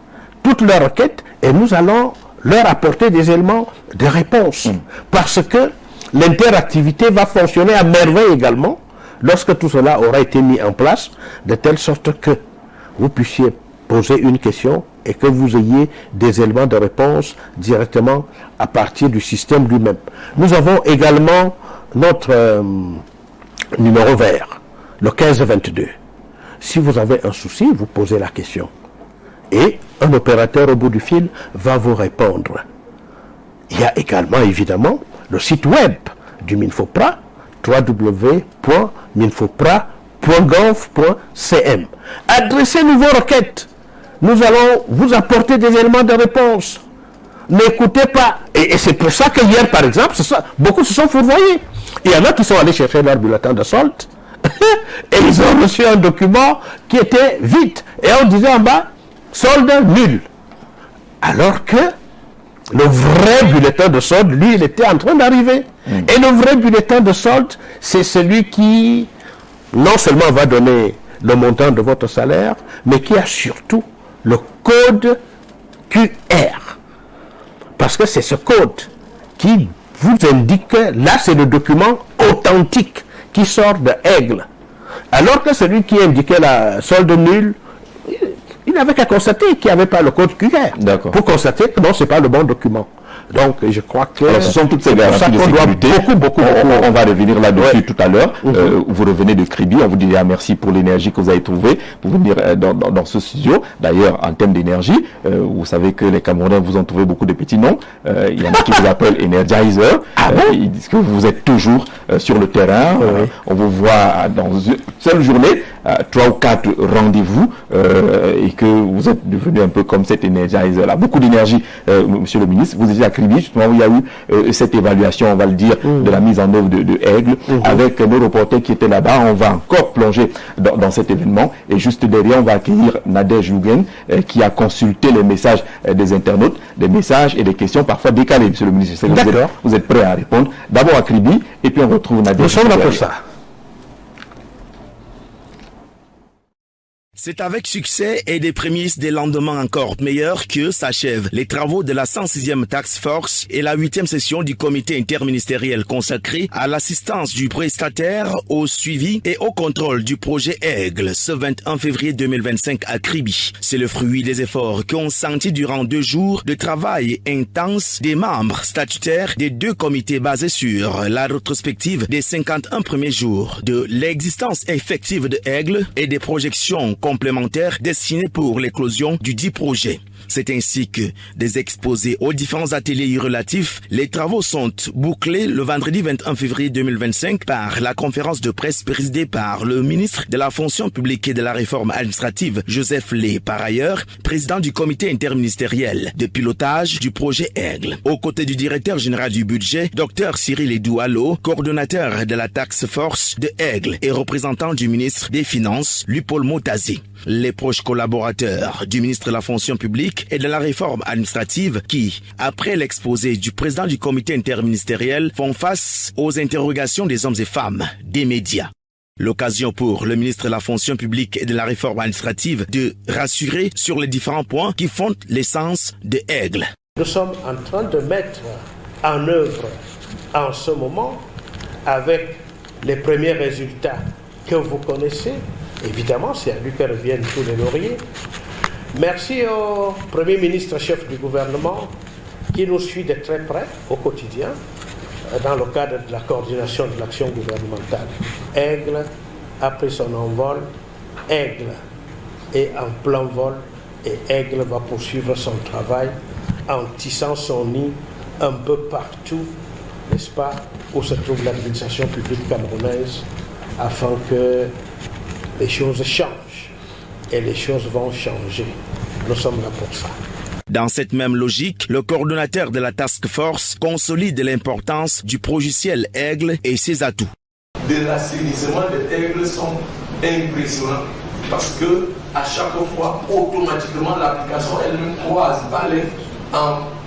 Et nous allons leur apporter des éléments de réponse. Parce que l'interactivité va fonctionner à merveille également lorsque tout cela aura été mis en place, de telle sorte que vous puissiez poser une question et que vous ayez des éléments de réponse directement à partir du système lui-même. Nous avons également notre numéro vert, le 1522. Si vous avez un souci, vous posez la question. Et un opérateur au bout du fil va vous répondre. Il y a également, évidemment, le site web du Minfopra, www.minfopra.gov.cm. Adressez-nous vos requêtes. Nous allons vous apporter des éléments de réponse. N'écoutez pas. Et c'est pour ça que hier, par exemple, beaucoup se sont fourvoyés. Il y en a qui sont allés chercher leur bulletin de solde et ils ont reçu un document qui était vide. Et on disait en bas, solde nul. Alors que le vrai bulletin de solde, lui, il était en train d'arriver. Et le vrai bulletin de solde, c'est celui qui, non seulement va donner le montant de votre salaire, mais qui a surtout le code QR. Parce que c'est ce code qui vous indique que là, c'est le document authentique qui sort de Aigle. Alors que celui qui indiquait la solde nulle, il n'avait qu'à constater qu'il n'y avait pas le code QR. Pour constater que non, ce n'est pas le bon document. Donc, je crois que... Alors, ce sont toutes ces garanties de sécurité. Beaucoup. On va revenir là-dessus tout à l'heure. Vous revenez de Kribi. On vous dit merci pour l'énergie que vous avez trouvée pour venir dans ce studio. D'ailleurs, en termes d'énergie, vous savez que les Camerounais vous ont trouvé beaucoup de petits noms. Il y en a qui vous appellent Energizer. Ils disent que vous êtes toujours sur le terrain. On vous voit dans une seule journée, 3 ou 4 rendez-vous, et que vous êtes devenu un peu comme cet Energizer-là. Beaucoup d'énergie, monsieur le ministre. Vous étiez à Kribi, justement, où il y a eu cette évaluation, on va le dire, de la mise en œuvre de Aigle, avec nos reporters qui étaient là-bas. On va encore plonger dans cet événement. Et juste derrière, on va accueillir Nadège Lougen, qui a consulté les messages des internautes, des messages et des questions parfois décalées, monsieur le ministre. Vous êtes prêt à répondre. D'abord à Kribi, et puis on retrouve Nadège. Nous sommes là pour ça. C'est avec succès et des prémices des lendemains encore meilleurs que s'achèvent les travaux de la 106e Task Force et la 8e session du comité interministériel consacré à l'assistance du prestataire, au suivi et au contrôle du projet Aigle ce 21 février 2025 à Kribi. C'est le fruit des efforts qu'ont senti durant 2 jours de travail intense des membres statutaires des 2 comités basés sur la rétrospective des 51 premiers jours de l'existence effective de Aigle et des projections complémentaires destinés pour l'éclosion du dit projet. C'est ainsi que des exposés aux différents ateliers relatifs, les travaux sont bouclés le vendredi 21 février 2025 par la conférence de presse présidée par le ministre de la fonction publique et de la réforme administrative, Joseph Lé, par ailleurs, président du comité interministériel de pilotage du projet Aigle. Aux côtés du directeur général du budget, Dr Cyril Edoualo, coordonnateur de la Task Force de Aigle et représentant du ministre des Finances, Lupol Motazi. Les proches collaborateurs du ministre de la fonction publique et de la réforme administrative qui, après l'exposé du président du comité interministériel, font face aux interrogations des hommes et femmes des médias. L'occasion pour le ministre de la fonction publique et de la réforme administrative de rassurer sur les différents points qui font l'essence de Aigle. Nous sommes en train de mettre en œuvre en ce moment, avec les premiers résultats que vous connaissez. Évidemment, c'est à lui que reviennent tous les lauriers. Merci au Premier ministre chef du gouvernement qui nous suit de très près au quotidien dans le cadre de la coordination de l'action gouvernementale. Aigle a pris son envol, Aigle est en plein vol et Aigle va poursuivre son travail en tissant son nid un peu partout, n'est-ce pas, où se trouve l'administration publique camerounaise, afin que les choses changent et les choses vont changer. Nous sommes là pour ça. Dans cette même logique, le coordonnateur de la Task Force consolide l'importance du logiciel Aigle et ses atouts. De l'assainissement de Aigle sont impressionnants parce que à chaque fois, automatiquement, l'application elle-même croise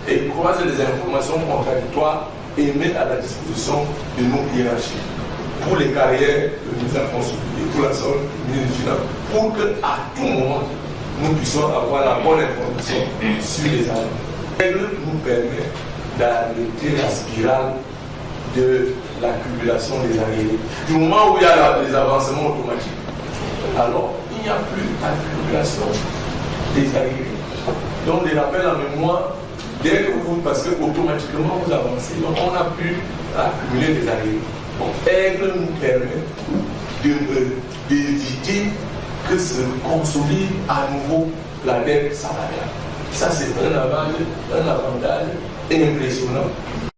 et croise les informations contradictoires et met à la disposition de nos hiérarchies pour les carrières de mise en fonction et pour la zone ministérielle, pour qu'à tout moment, nous puissions avoir la bonne information sur les armes. Elle nous permet d'arrêter la spirale de l'accumulation des arriérés. Du moment où il y a les avancements automatiques, alors il n'y a plus d'accumulation des arriérés. Donc des rappels en mémoire, dès que vous, parce que automatiquement vous avancez, donc on a pu accumuler des arriérés. Donc Aigle nous permet d'éviter que se consolide à nouveau la dette salariale. Ça c'est un avantage impressionnant.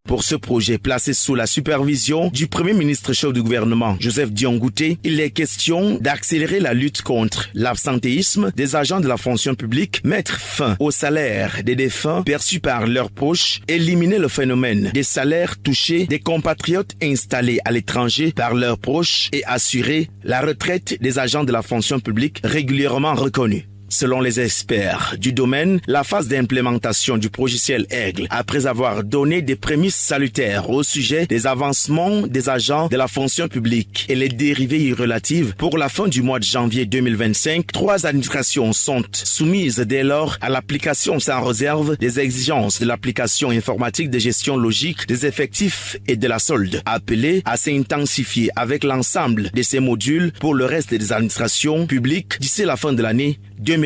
Pour ce projet placé sous la supervision du Premier ministre chef du gouvernement, Joseph Diongouté, il est question d'accélérer la lutte contre l'absentéisme des agents de la fonction publique, mettre fin aux salaires des défunts perçus par leurs proches, éliminer le phénomène des salaires touchés des compatriotes installés à l'étranger par leurs proches et assurer la retraite des agents de la fonction publique régulièrement reconnus. Selon les experts du domaine, la phase d'implémentation du logiciel Aigle, après avoir donné des prémices salutaires au sujet des avancements des agents de la fonction publique et les dérivés relatives pour la fin du mois de janvier 2025, 3 administrations sont soumises dès lors à l'application sans réserve des exigences de l'application informatique de gestion logique des effectifs et de la solde, appelée à s'intensifier avec l'ensemble de ces modules pour le reste des administrations publiques d'ici la fin de l'année 2025.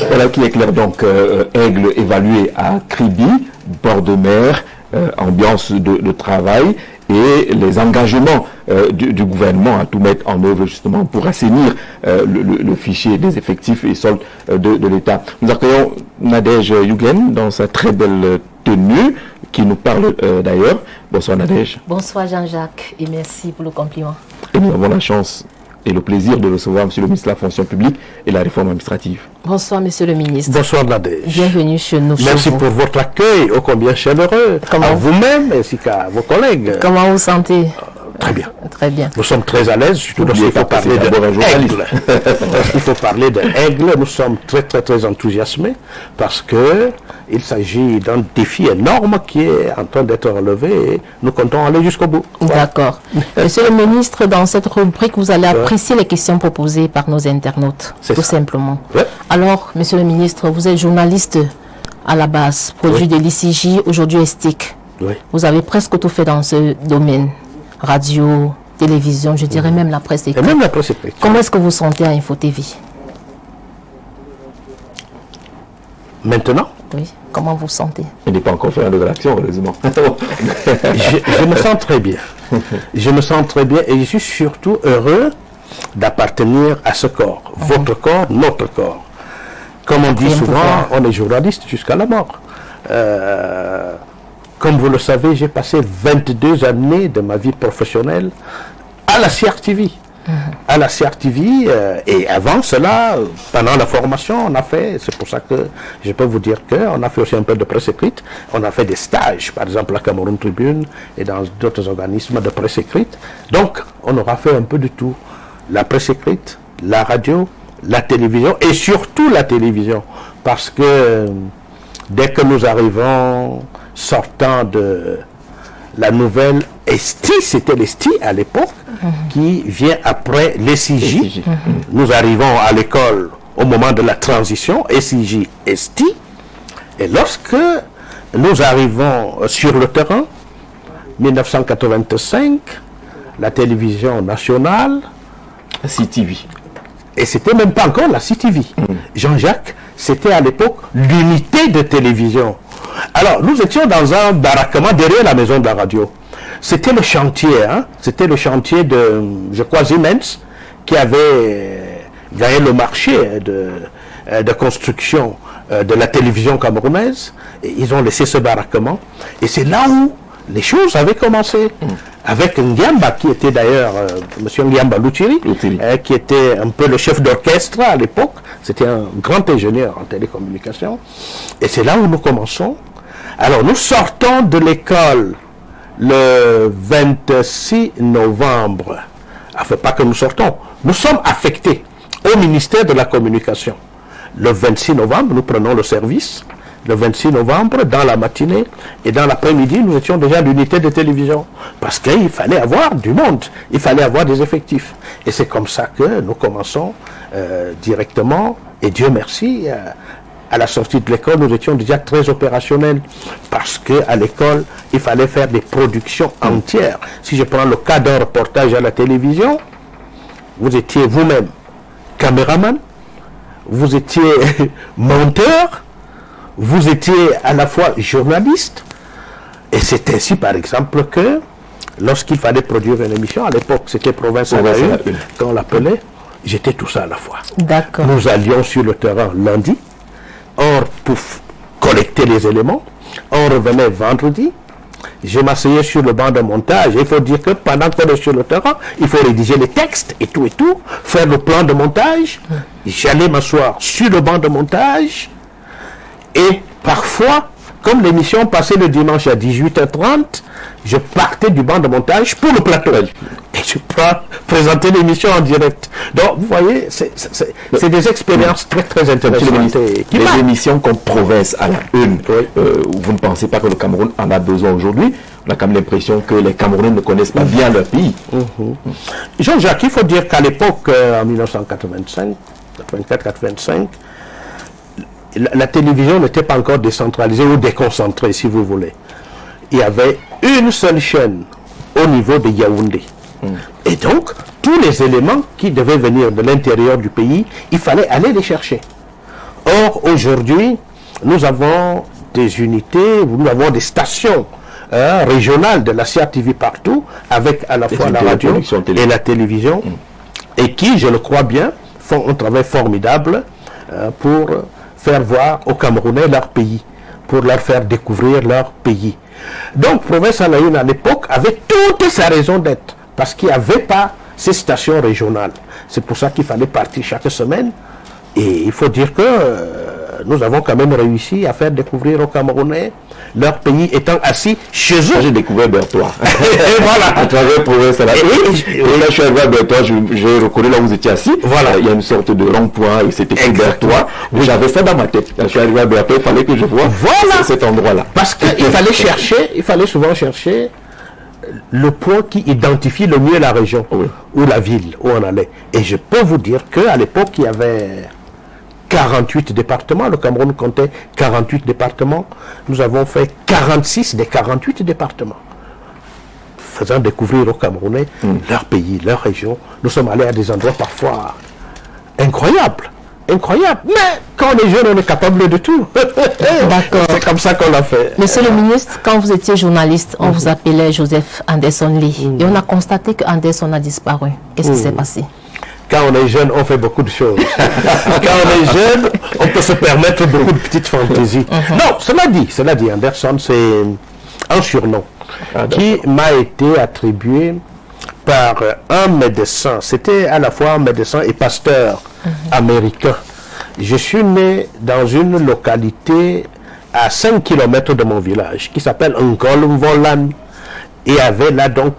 Voilà qui éclaire donc Aigle évalué à Kribi, bord de mer, ambiance de travail et les engagements du gouvernement à tout mettre en œuvre justement pour assainir le fichier des effectifs et soldes de l'État. Nous accueillons Nadège Youglen dans sa très belle tenue qui nous parle d'ailleurs. Bonsoir Nadège. Bonsoir Jean-Jacques et merci pour le compliment. Et nous avons la chance et le plaisir de recevoir M. le ministre de la fonction publique et la réforme administrative. Bonsoir Monsieur le ministre. Bonsoir Nadège. Bienvenue chez nous. Merci pour votre accueil, ô combien chaleureux. À vous-même ainsi qu'à vos collègues. Comment vous sentez? Très bien. Très bien. Nous sommes très à l'aise, surtout lorsqu'il faut parler d'Aigle. Lorsqu'il faut parler d'Aigle, nous sommes très très très enthousiasmés parce que il s'agit d'un défi énorme qui est en train d'être relevé et nous comptons aller jusqu'au bout. D'accord. Monsieur le ministre, dans cette rubrique, vous allez apprécier les questions proposées par nos internautes, tout simplement. Ouais. Alors, Monsieur le ministre, vous êtes journaliste à la base, produit de l'ICJ, aujourd'hui Estic. Oui. Vous avez presque tout fait dans ce domaine. Radio, télévision, je dirais même la presse écrite. Et même la presse écrite. Comment est-ce que vous sentez à Info TV? Maintenant? Oui. Comment vous sentez? Il n'est pas encore fait un de l'action, heureusement. je me sens très bien. Je me sens très bien et je suis surtout heureux d'appartenir à ce corps. Votre corps, notre corps. Comme on dit souvent, on est journaliste jusqu'à la mort. Comme vous le savez, j'ai passé 22 années de ma vie professionnelle à la CRTV. À la CRTV, et avant cela, pendant la formation, on a fait, c'est pour ça que je peux vous dire qu'on a fait aussi un peu de presse écrite, on a fait des stages, par exemple à Cameroun Tribune et dans d'autres organismes de presse écrite. Donc, on aura fait un peu de tout. La presse écrite, la radio, la télévision, et surtout la télévision, parce que dès que nous arrivons sortant de la nouvelle ESTI, c'était l'ESTI à l'époque, qui vient après l'ESIJ. Nous arrivons à l'école au moment de la transition, ESIJ, ESTI, et lorsque nous arrivons sur le terrain, 1985, la télévision nationale, CTV. Et c'était même pas encore la CTV. Jean-Jacques, c'était à l'époque l'unité de télévision. Alors, nous étions dans un baraquement derrière la maison de la radio. C'était le chantier, hein? C'était le chantier de, je crois, Siemens, qui avait gagné le marché de construction de la télévision camerounaise. Et ils ont laissé ce baraquement. Et c'est là où les choses avaient commencé. Avec Ngiamba, qui était d'ailleurs, M. Ngiamba Luchiri, qui était un peu le chef d'orchestre à l'époque. C'était un grand ingénieur en télécommunication. Et c'est là où nous commençons. Alors, nous sortons de l'école le 26 novembre. Enfin, pas que nous sortons. Nous sommes affectés au ministère de la Communication. Le 26 novembre, nous prenons le service. Le 26 novembre, dans la matinée et dans l'après-midi, nous étions déjà à l'unité de télévision. Parce qu'il fallait avoir du monde, il fallait avoir des effectifs. Et c'est comme ça que nous commençons directement. Et Dieu merci, à la sortie de l'école, nous étions déjà très opérationnels. Parce qu'à l'école, il fallait faire des productions entières. Si je prends le cas d'un reportage à la télévision, vous étiez vous-même caméraman, vous étiez monteur, vous étiez à la fois journaliste, et c'est ainsi par exemple que lorsqu'il fallait produire une émission, à l'époque c'était Province à la Une, quand on l'appelait, j'étais tout ça à la fois. D'accord. Nous allions sur le terrain lundi, on pour collecter les éléments, on revenait vendredi, je m'asseyais sur le banc de montage. Il faut dire que pendant qu'on est sur le terrain, il faut rédiger les textes et tout, faire le plan de montage. J'allais m'asseoir sur le banc de montage. Et parfois, comme l'émission passait le dimanche à 18h30, je partais du banc de montage pour le plateau. Et je peux présenter l'émission en direct. Donc, vous voyez, c'est des expériences très, très intéressantes. Les émissions comme Province à la Une, vous ne pensez pas que le Cameroun en a besoin aujourd'hui? On a quand même l'impression que les Camerounais ne connaissent pas bien leur pays. Jean-Jacques, il faut dire qu'à l'époque, en 1985, 84-85, la télévision n'était pas encore décentralisée ou déconcentrée, si vous voulez. Il y avait une seule chaîne au niveau de Yaoundé. Et donc, tous les éléments qui devaient venir de l'intérieur du pays, il fallait aller les chercher. Or, aujourd'hui, nous avons des unités, nous avons des stations régionales de la CRTV partout, avec à la fois la radio et la télévision, et qui, je le crois bien, font un travail formidable pour faire voir aux Camerounais leur pays, pour leur faire découvrir leur pays. Donc, Province à la Une, à l'époque, avait toute sa raison d'être, parce qu'il n'y avait pas ces stations régionales. C'est pour ça qu'il fallait partir chaque semaine. Et il faut dire que nous avons quand même réussi à faire découvrir aux Camerounais leur pays étant assis chez eux. J'ai découvert Berthois. Et voilà. À travers Province à la Une. Et là, je suis arrivé à Berthois, j'ai reconnu là où vous étiez assis. Voilà. Il y a une sorte de rond-point et c'était écrit Berthois. J'avais ça dans ma tête. Là, je suis arrivé à Berthois, il fallait que je voie cet endroit-là. Parce qu'il fallait chercher, il fallait souvent chercher le point qui identifie le mieux la région ou la ville où on allait. Et je peux vous dire qu'à l'époque, il y avait 48 départements. Le Cameroun comptait 48 départements. Nous avons fait 46 des 48 départements, faisant découvrir aux Camerounais leur pays, leur région. Nous sommes allés à des endroits parfois incroyables. Mais quand on est jeune, on est capable de tout. D'accord. C'est comme ça qu'on l'a fait. Monsieur le ministre, quand vous étiez journaliste, on vous appelait Joseph Anderson Lee. Et on a constaté qu'Anderson a disparu. Qu'est-ce qui s'est passé? Quand on est jeune, on fait beaucoup de choses. Quand on est jeune, on peut se permettre beaucoup de petites fantaisies. Non, cela dit, Anderson, c'est un surnom qui m'a été attribué par un médecin. C'était à la fois un médecin et pasteur américain. Je suis né dans une localité à 5 km de mon village qui s'appelle Ngolumvolan. Et avait là donc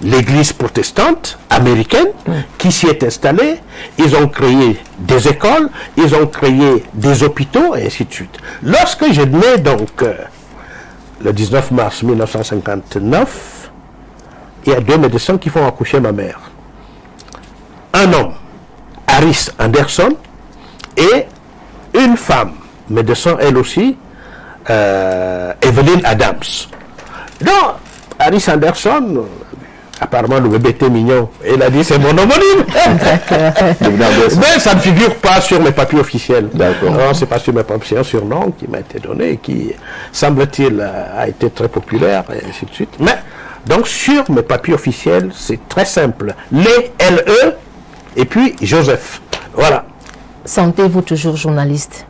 l'église protestante américaine qui s'y est installée. Ils ont créé des écoles, ils ont créé des hôpitaux et ainsi de suite. Lorsque je nais donc le 19 mars 1959, il y a deux médecins qui font accoucher ma mère. Un homme, Harris Anderson, et une femme, médecin elle aussi, Evelyn Adams. Donc, Harris Anderson, apparemment le bébé était mignon, elle a dit c'est mon homonyme. Mais ça ne figure pas sur mes papiers officiels. Non, c'est pas sur mes papiers, c'est un surnom qui m'a été donné, qui semble-t-il a été très populaire, et ainsi de suite. Mais donc sur mes papiers officiels, c'est très simple. Les LE et puis Joseph. Voilà. Sentez-vous toujours journaliste?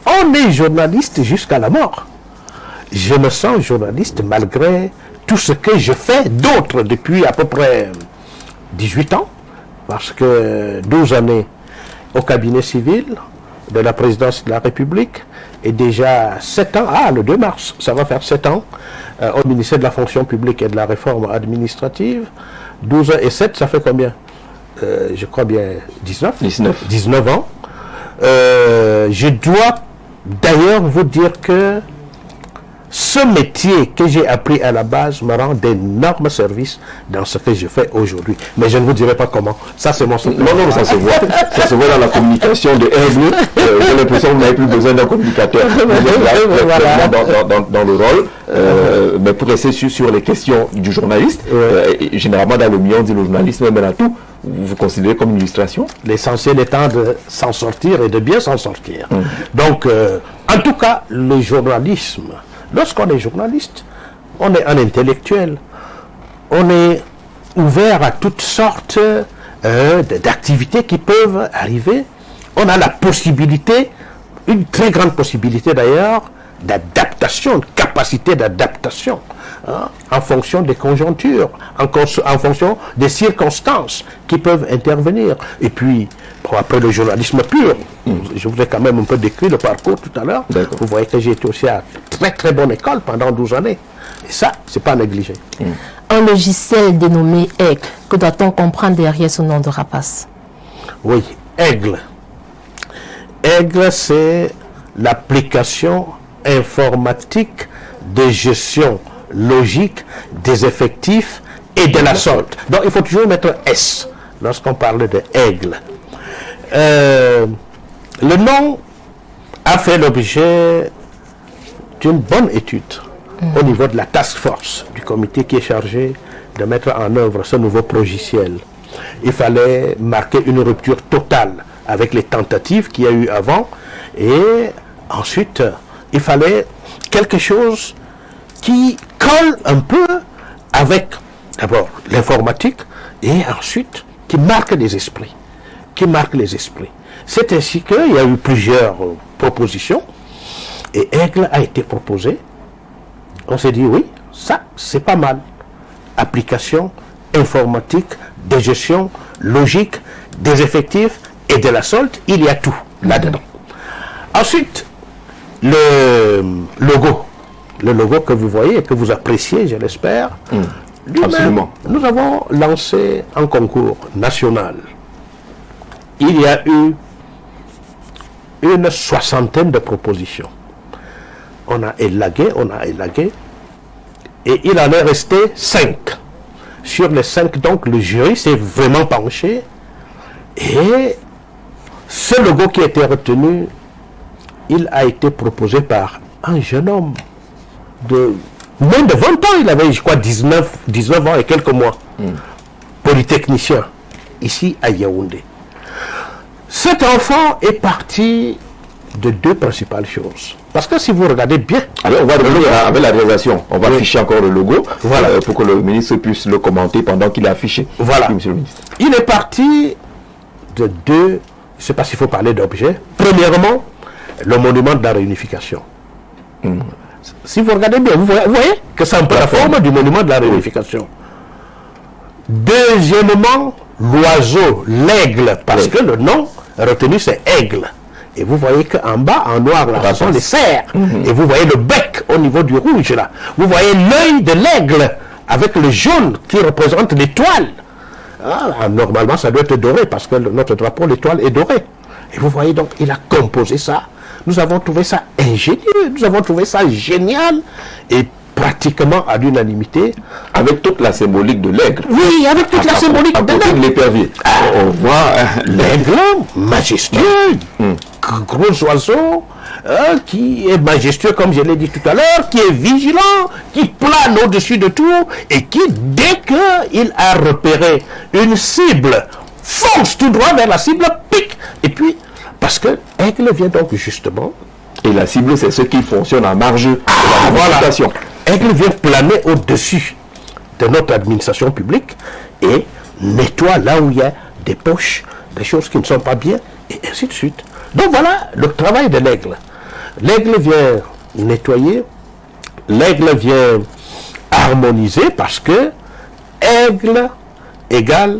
On est journaliste jusqu'à la mort. Je me sens journaliste malgré tout ce que je fais d'autre depuis à peu près 18 ans, parce que 12 années au cabinet civil de la présidence de la République et déjà 7 ans, le 2 mars, ça va faire 7 ans, au ministère de la fonction publique et de la réforme administrative. 12 ans et 7, ça fait combien? je crois bien 19 ans. Je dois d'ailleurs vous dire que ce métier que j'ai appris à la base me rend d'énormes services dans ce que je fais aujourd'hui. Mais je ne vous dirai pas comment. Ça, c'est mon secret. Non, ça se voit. Ça se voit dans la communication de Aigle. J'ai l'impression que vous n'avez plus besoin d'un communicateur. Vous êtes là, dans le rôle. Mais pour rester sur les questions du journaliste, généralement dans le milieu, on dit le journaliste, mais là tout, vous considérez comme une illustration? L'essentiel étant de s'en sortir et de bien s'en sortir. Donc, en tout cas, le journalisme, lorsqu'on est journaliste, on est un intellectuel, on est ouvert à toutes sortes d'activités qui peuvent arriver. On a la possibilité, une très grande possibilité d'ailleurs, d'adaptation, de capacité d'adaptation, en fonction des conjonctures, en fonction des circonstances qui peuvent intervenir. Et puis, après le journalisme pur, je vous ai quand même un peu décrit le parcours tout à l'heure. Vous voyez que j'ai été aussi à très très bonne école pendant 12 années. Et ça, c'est pas négligé. Un logiciel dénommé Aigle, que doit-on comprendre derrière ce nom de rapace? Oui, Aigle. Aigle, c'est l'application informatique de gestion logique des effectifs et de la solde. Donc il faut toujours mettre S lorsqu'on parle de Aigle. Le nom a fait l'objet d'une bonne étude au niveau de la task force du comité qui est chargé de mettre en œuvre ce nouveau logiciel. Il fallait marquer une rupture totale avec les tentatives qu'il y a eu avant, et ensuite il fallait quelque chose qui colle un peu avec d'abord l'informatique et ensuite qui marque les esprits. C'est ainsi qu'il y a eu plusieurs propositions et Aigle a été proposé. On s'est dit oui, ça c'est pas mal. Application informatique de gestion logique des effectifs et de la solde, il y a tout là-dedans. Ensuite, le logo que vous voyez et que vous appréciez, je l'espère. Absolument. Nous avons lancé un concours national. Il y a eu une 60aine de propositions. On a élagué, et il en est resté 5. Sur les 5, donc, le jury s'est vraiment penché, et ce logo qui a été retenu, il a été proposé par un jeune homme de moins de 20 ans, il avait, je crois, 19 ans et quelques mois, polytechnicien, ici à Yaoundé. Cet enfant est parti de deux principales choses. Parce que si vous regardez bien... Alors on va revenir avec la réalisation. On va afficher encore le logo pour que le ministre puisse le commenter pendant qu'il est affiché. Voilà. Oui, monsieur le ministre. Il est parti de deux... Je ne sais pas s'il faut parler d'objets. Premièrement, le monument de la réunification. Si vous regardez bien, vous voyez que c'est un peu la forme du monument de la réunification. Deuxièmement, l'oiseau, l'aigle, parce que le nom retenu c'est aigle. Et vous voyez qu'en bas, en noir, là, ce sont les cerfs. Et vous voyez le bec au niveau du rouge, là. Vous voyez l'œil de l'aigle avec le jaune qui représente l'étoile. Normalement, ça doit être doré parce que notre drapeau, l'étoile, est dorée. Et vous voyez donc, il a composé ça. Nous avons trouvé ça ingénieux, nous avons trouvé ça génial. Et pratiquement à l'unanimité. Avec toute la symbolique de l'aigle. Oui, avec toute la symbolique de l'aigle. De l'épervier. On voit l'aigle majestueux, gros oiseau, qui est majestueux comme je l'ai dit tout à l'heure, qui est vigilant, qui plane au-dessus de tout et qui, dès qu'il a repéré une cible, fonce tout droit vers la cible, pique. Et puis, parce que l'aigle vient donc justement... Et la cible, c'est ce qui fonctionne en marge de la communication. Aigle vient planer au-dessus de notre administration publique et nettoie là où il y a des poches, des choses qui ne sont pas bien, et ainsi de suite. Donc voilà le travail de l'aigle. L'aigle vient nettoyer, l'aigle vient harmoniser, parce que aigle égale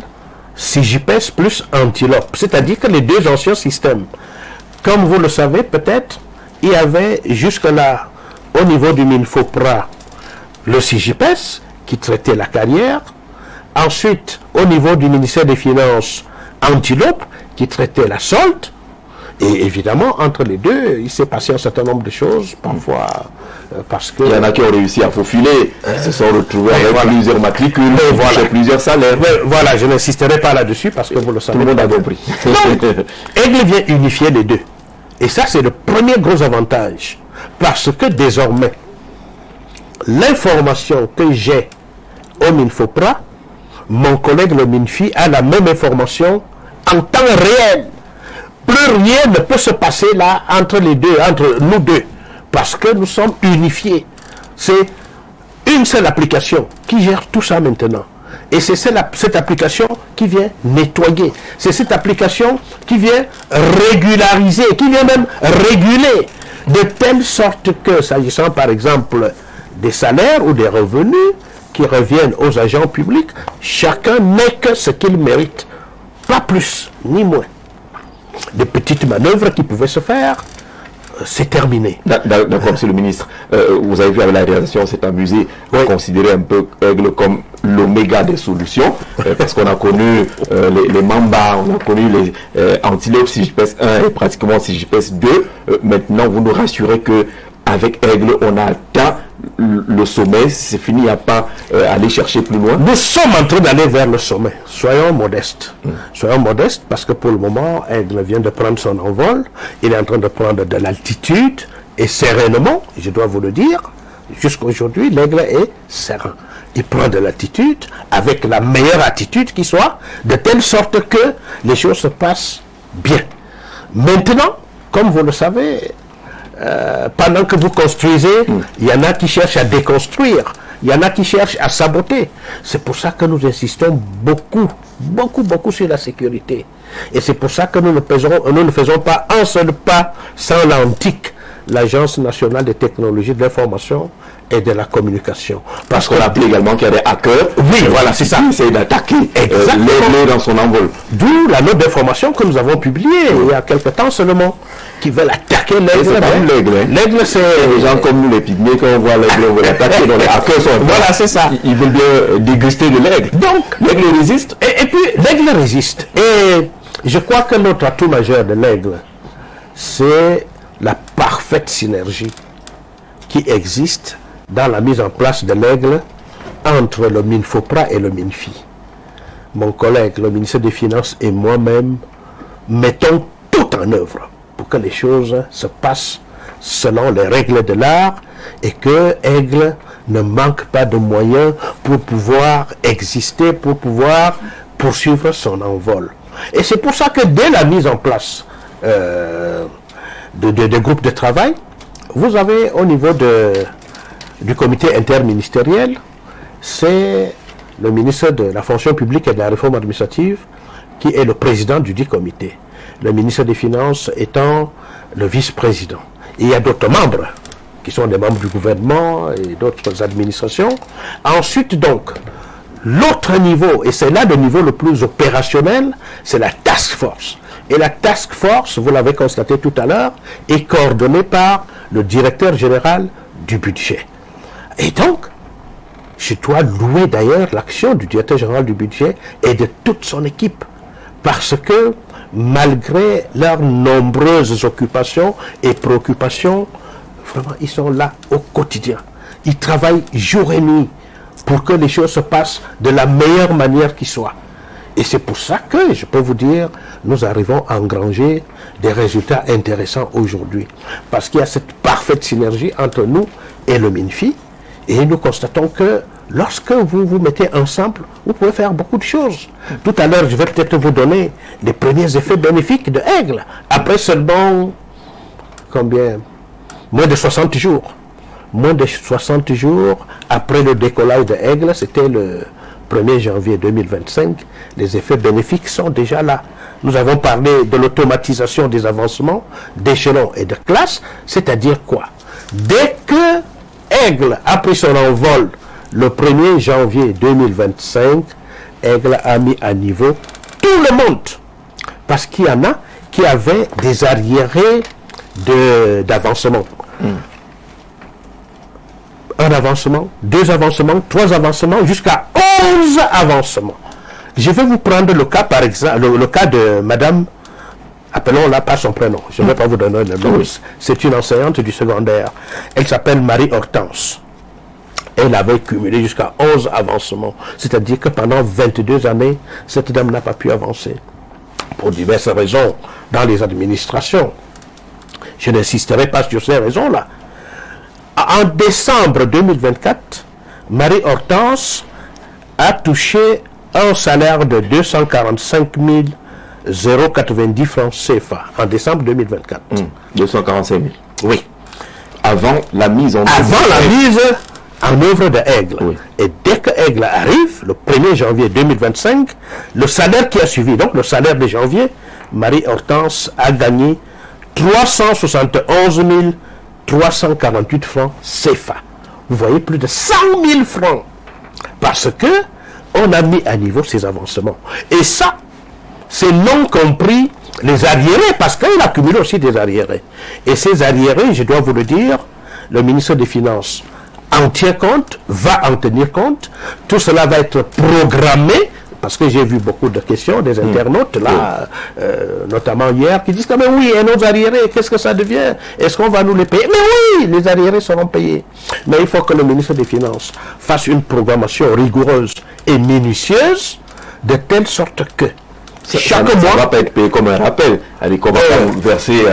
Sigipes plus antilope. C'est-à-dire que les deux anciens systèmes, comme vous le savez peut-être, il y avait jusque-là, au niveau du MINFOPRA, le Sigipes, qui traitait la carrière. Ensuite, au niveau du ministère des Finances, Antilope qui traitait la solde. Et évidemment, entre les deux, il s'est passé un certain nombre de choses, parfois parce que... Il y en a qui ont réussi à faufiler, ils se sont retrouvés avec plusieurs matricules, plusieurs salaires. Voilà, je n'insisterai pas là-dessus parce que vous le savez. Tout le monde a compris. Donc, Aigle vient unifier les deux. Et ça, c'est le premier gros avantage. Parce que désormais, l'information que j'ai au Minfopra, mon collègue le Minfi a la même information en temps réel. Plus rien ne peut se passer là entre les deux, entre nous deux, parce que nous sommes unifiés. C'est une seule application qui gère tout ça maintenant. Et c'est cette application qui vient nettoyer. C'est cette application qui vient régulariser, qui vient même réguler, de telle sorte que, s'agissant par exemple des salaires ou des revenus qui reviennent aux agents publics, chacun n'est que ce qu'il mérite. Pas plus, ni moins. Des petites manœuvres qui pouvaient se faire, c'est terminé. D'accord, Monsieur le ministre. Vous avez vu avec la réalisation, c'est amusé à considérer un peu Aigle comme l'oméga des solutions, parce qu'on a connu les Mamba, on a connu les Antilopes, CIGPES 1 et pratiquement CIGPES 2. Maintenant, vous nous rassurez que avec Aigle, on a atteint le sommet, c'est fini, il n'y a pas aller chercher plus loin. Nous sommes en train d'aller vers le sommet. Soyons modestes. Soyons modestes parce que pour le moment, Aigle vient de prendre son envol. Il est en train de prendre de l'altitude et sereinement, je dois vous le dire, jusqu'aujourd'hui, l'Aigle est serein. Il prend de l'altitude avec la meilleure attitude qui soit, de telle sorte que les choses se passent bien. Maintenant, comme vous le savez, pendant que vous construisez, il y en a qui cherchent à déconstruire, il y en a qui cherchent à saboter. C'est pour ça que nous insistons beaucoup sur la sécurité. Et c'est pour ça que nous ne faisons pas un seul pas sans l'ANTIC, l'Agence nationale des technologies de l'information et de la communication. Parce qu'on appelle également qu'il y a des hackers. Oui, voilà, c'est ça. Qui essayent d'attaquer l'Aigle dans son envol. D'où la note d'information que nous avons publiée il y a quelque temps seulement, qui veulent attaquer l'Aigle. C'est pas l'Aigle. L'Aigle, c'est... Les gens comme nous, les pygmées, quand on voit l'Aigle, on veut l'attaquer. Donc les hackers sont... Voilà, c'est ça. Ils veulent bien déguster de l'Aigle. Donc, l'Aigle résiste. Et puis, l'Aigle résiste. Et je crois que notre atout majeur de l'Aigle, c'est la parfaite synergie qui existe dans la mise en place de l'Aigle entre le Minfopra et le Minfi. Mon collègue, le ministre des Finances et moi-même, mettons tout en œuvre pour que les choses se passent selon les règles de l'art et que Aigle ne manque pas de moyens pour pouvoir exister, pour pouvoir poursuivre son envol. Et c'est pour ça que dès la mise en place de groupes de travail, vous avez au niveau du comité interministériel, c'est le ministre de la fonction publique et de la réforme administrative qui est le président du dit comité. Le ministre des Finances étant le vice-président. Il y a d'autres membres qui sont des membres du gouvernement et d'autres administrations. Ensuite donc, l'autre niveau, et c'est là le niveau le plus opérationnel, c'est la task force. Et la task force, vous l'avez constaté tout à l'heure, est coordonnée par le directeur général du budget. Et donc, je dois louer d'ailleurs l'action du directeur général du budget et de toute son équipe. Parce que, malgré leurs nombreuses occupations et préoccupations, vraiment, ils sont là au quotidien. Ils travaillent jour et nuit pour que les choses se passent de la meilleure manière qui soit. Et c'est pour ça que, je peux vous dire, nous arrivons à engranger des résultats intéressants aujourd'hui. Parce qu'il y a cette parfaite synergie entre nous et le Minfi. Et nous constatons que lorsque vous vous mettez ensemble, vous pouvez faire beaucoup de choses. Tout à l'heure, je vais peut-être vous donner les premiers effets bénéfiques de Aigle. Après seulement, combien? Moins de 60 jours. Moins de 60 jours après le décollage de Aigle, c'était le 1er janvier 2025, les effets bénéfiques sont déjà là. Nous avons parlé de l'automatisation des avancements, d'échelons et de classes, c'est-à-dire quoi? Dès que Aigle a pris son envol le 1er janvier 2025, Aigle a mis à niveau tout le monde. Parce qu'il y en a qui avaient des arriérés d'avancement. Un avancement, 2 avancements, 3 avancements, jusqu'à 11 avancements. Je vais vous prendre le cas, par exemple, le cas de Madame, appelons-la par son prénom, je ne vais pas vous donner le nom, c'est une enseignante du secondaire. Elle s'appelle Marie-Hortense. Elle avait cumulé jusqu'à 11 avancements. C'est-à-dire que pendant 22 années, cette dame n'a pas pu avancer. Pour diverses raisons dans les administrations. Je n'insisterai pas sur ces raisons-là. En décembre 2024, Marie-Hortense a touché un salaire de 245 090 francs CFA en décembre 2024. 245 000. Oui. Avant la mise en œuvre de Aigle. Oui. Et dès que Aigle arrive, le 1er janvier 2025, le salaire qui a suivi, donc le salaire de janvier, Marie-Hortense a gagné 371 348 francs CFA. Vous voyez, plus de 100 000 francs. Parce que on a mis à niveau ces avancements. Et ça, c'est non compris les arriérés, parce qu'il accumule aussi des arriérés. Et ces arriérés, je dois vous le dire, le ministre des Finances en tient compte, va en tenir compte. Tout cela va être programmé, parce que j'ai vu beaucoup de questions des internautes, là, notamment hier, qui disent « Mais oui, et nos arriérés, qu'est-ce que ça devient? Est-ce qu'on va nous les payer ?» Mais oui, les arriérés seront payés. Mais il faut que le ministre des Finances fasse une programmation rigoureuse et minutieuse, de telle sorte que chaque mois... Ça ne va pas être payé comme un rappel. Allez, qu'on va verser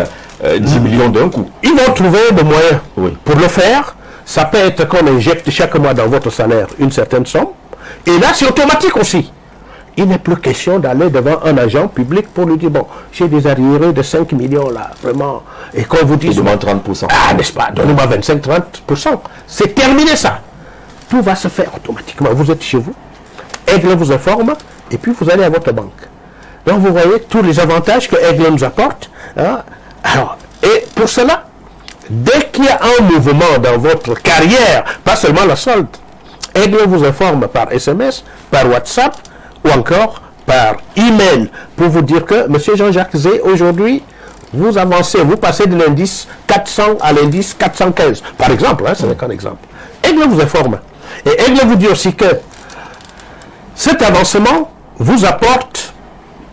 10 millions d'un coup. Ils vont trouver le moyen pour le faire. Ça peut être qu'on injecte chaque mois dans votre salaire une certaine somme. Et là, c'est automatique aussi. Il n'est plus question d'aller devant un agent public pour lui dire, bon, j'ai des arriérés de 5 millions là, vraiment. Et qu'on vous dise... demande 30%. Ah, n'est-ce pas? Donnez-moi 25-30%. C'est terminé ça. Tout va se faire automatiquement. Vous êtes chez vous, Aigle vous informe, et puis vous allez à votre banque. Donc vous voyez tous les avantages que Aigle nous apporte. Hein? Alors, et pour cela, dès qu'il y a un mouvement dans votre carrière, pas seulement la solde, Aigle vous informe par SMS, par WhatsApp, ou encore par email, pour vous dire que M. Jean-Jacques Zé, aujourd'hui, vous avancez, vous passez de l'indice 400 à l'indice 415, par exemple, hein, ce n'est qu'un exemple. Aigle vous informe. Et Aigle vous dit aussi que cet avancement vous apporte,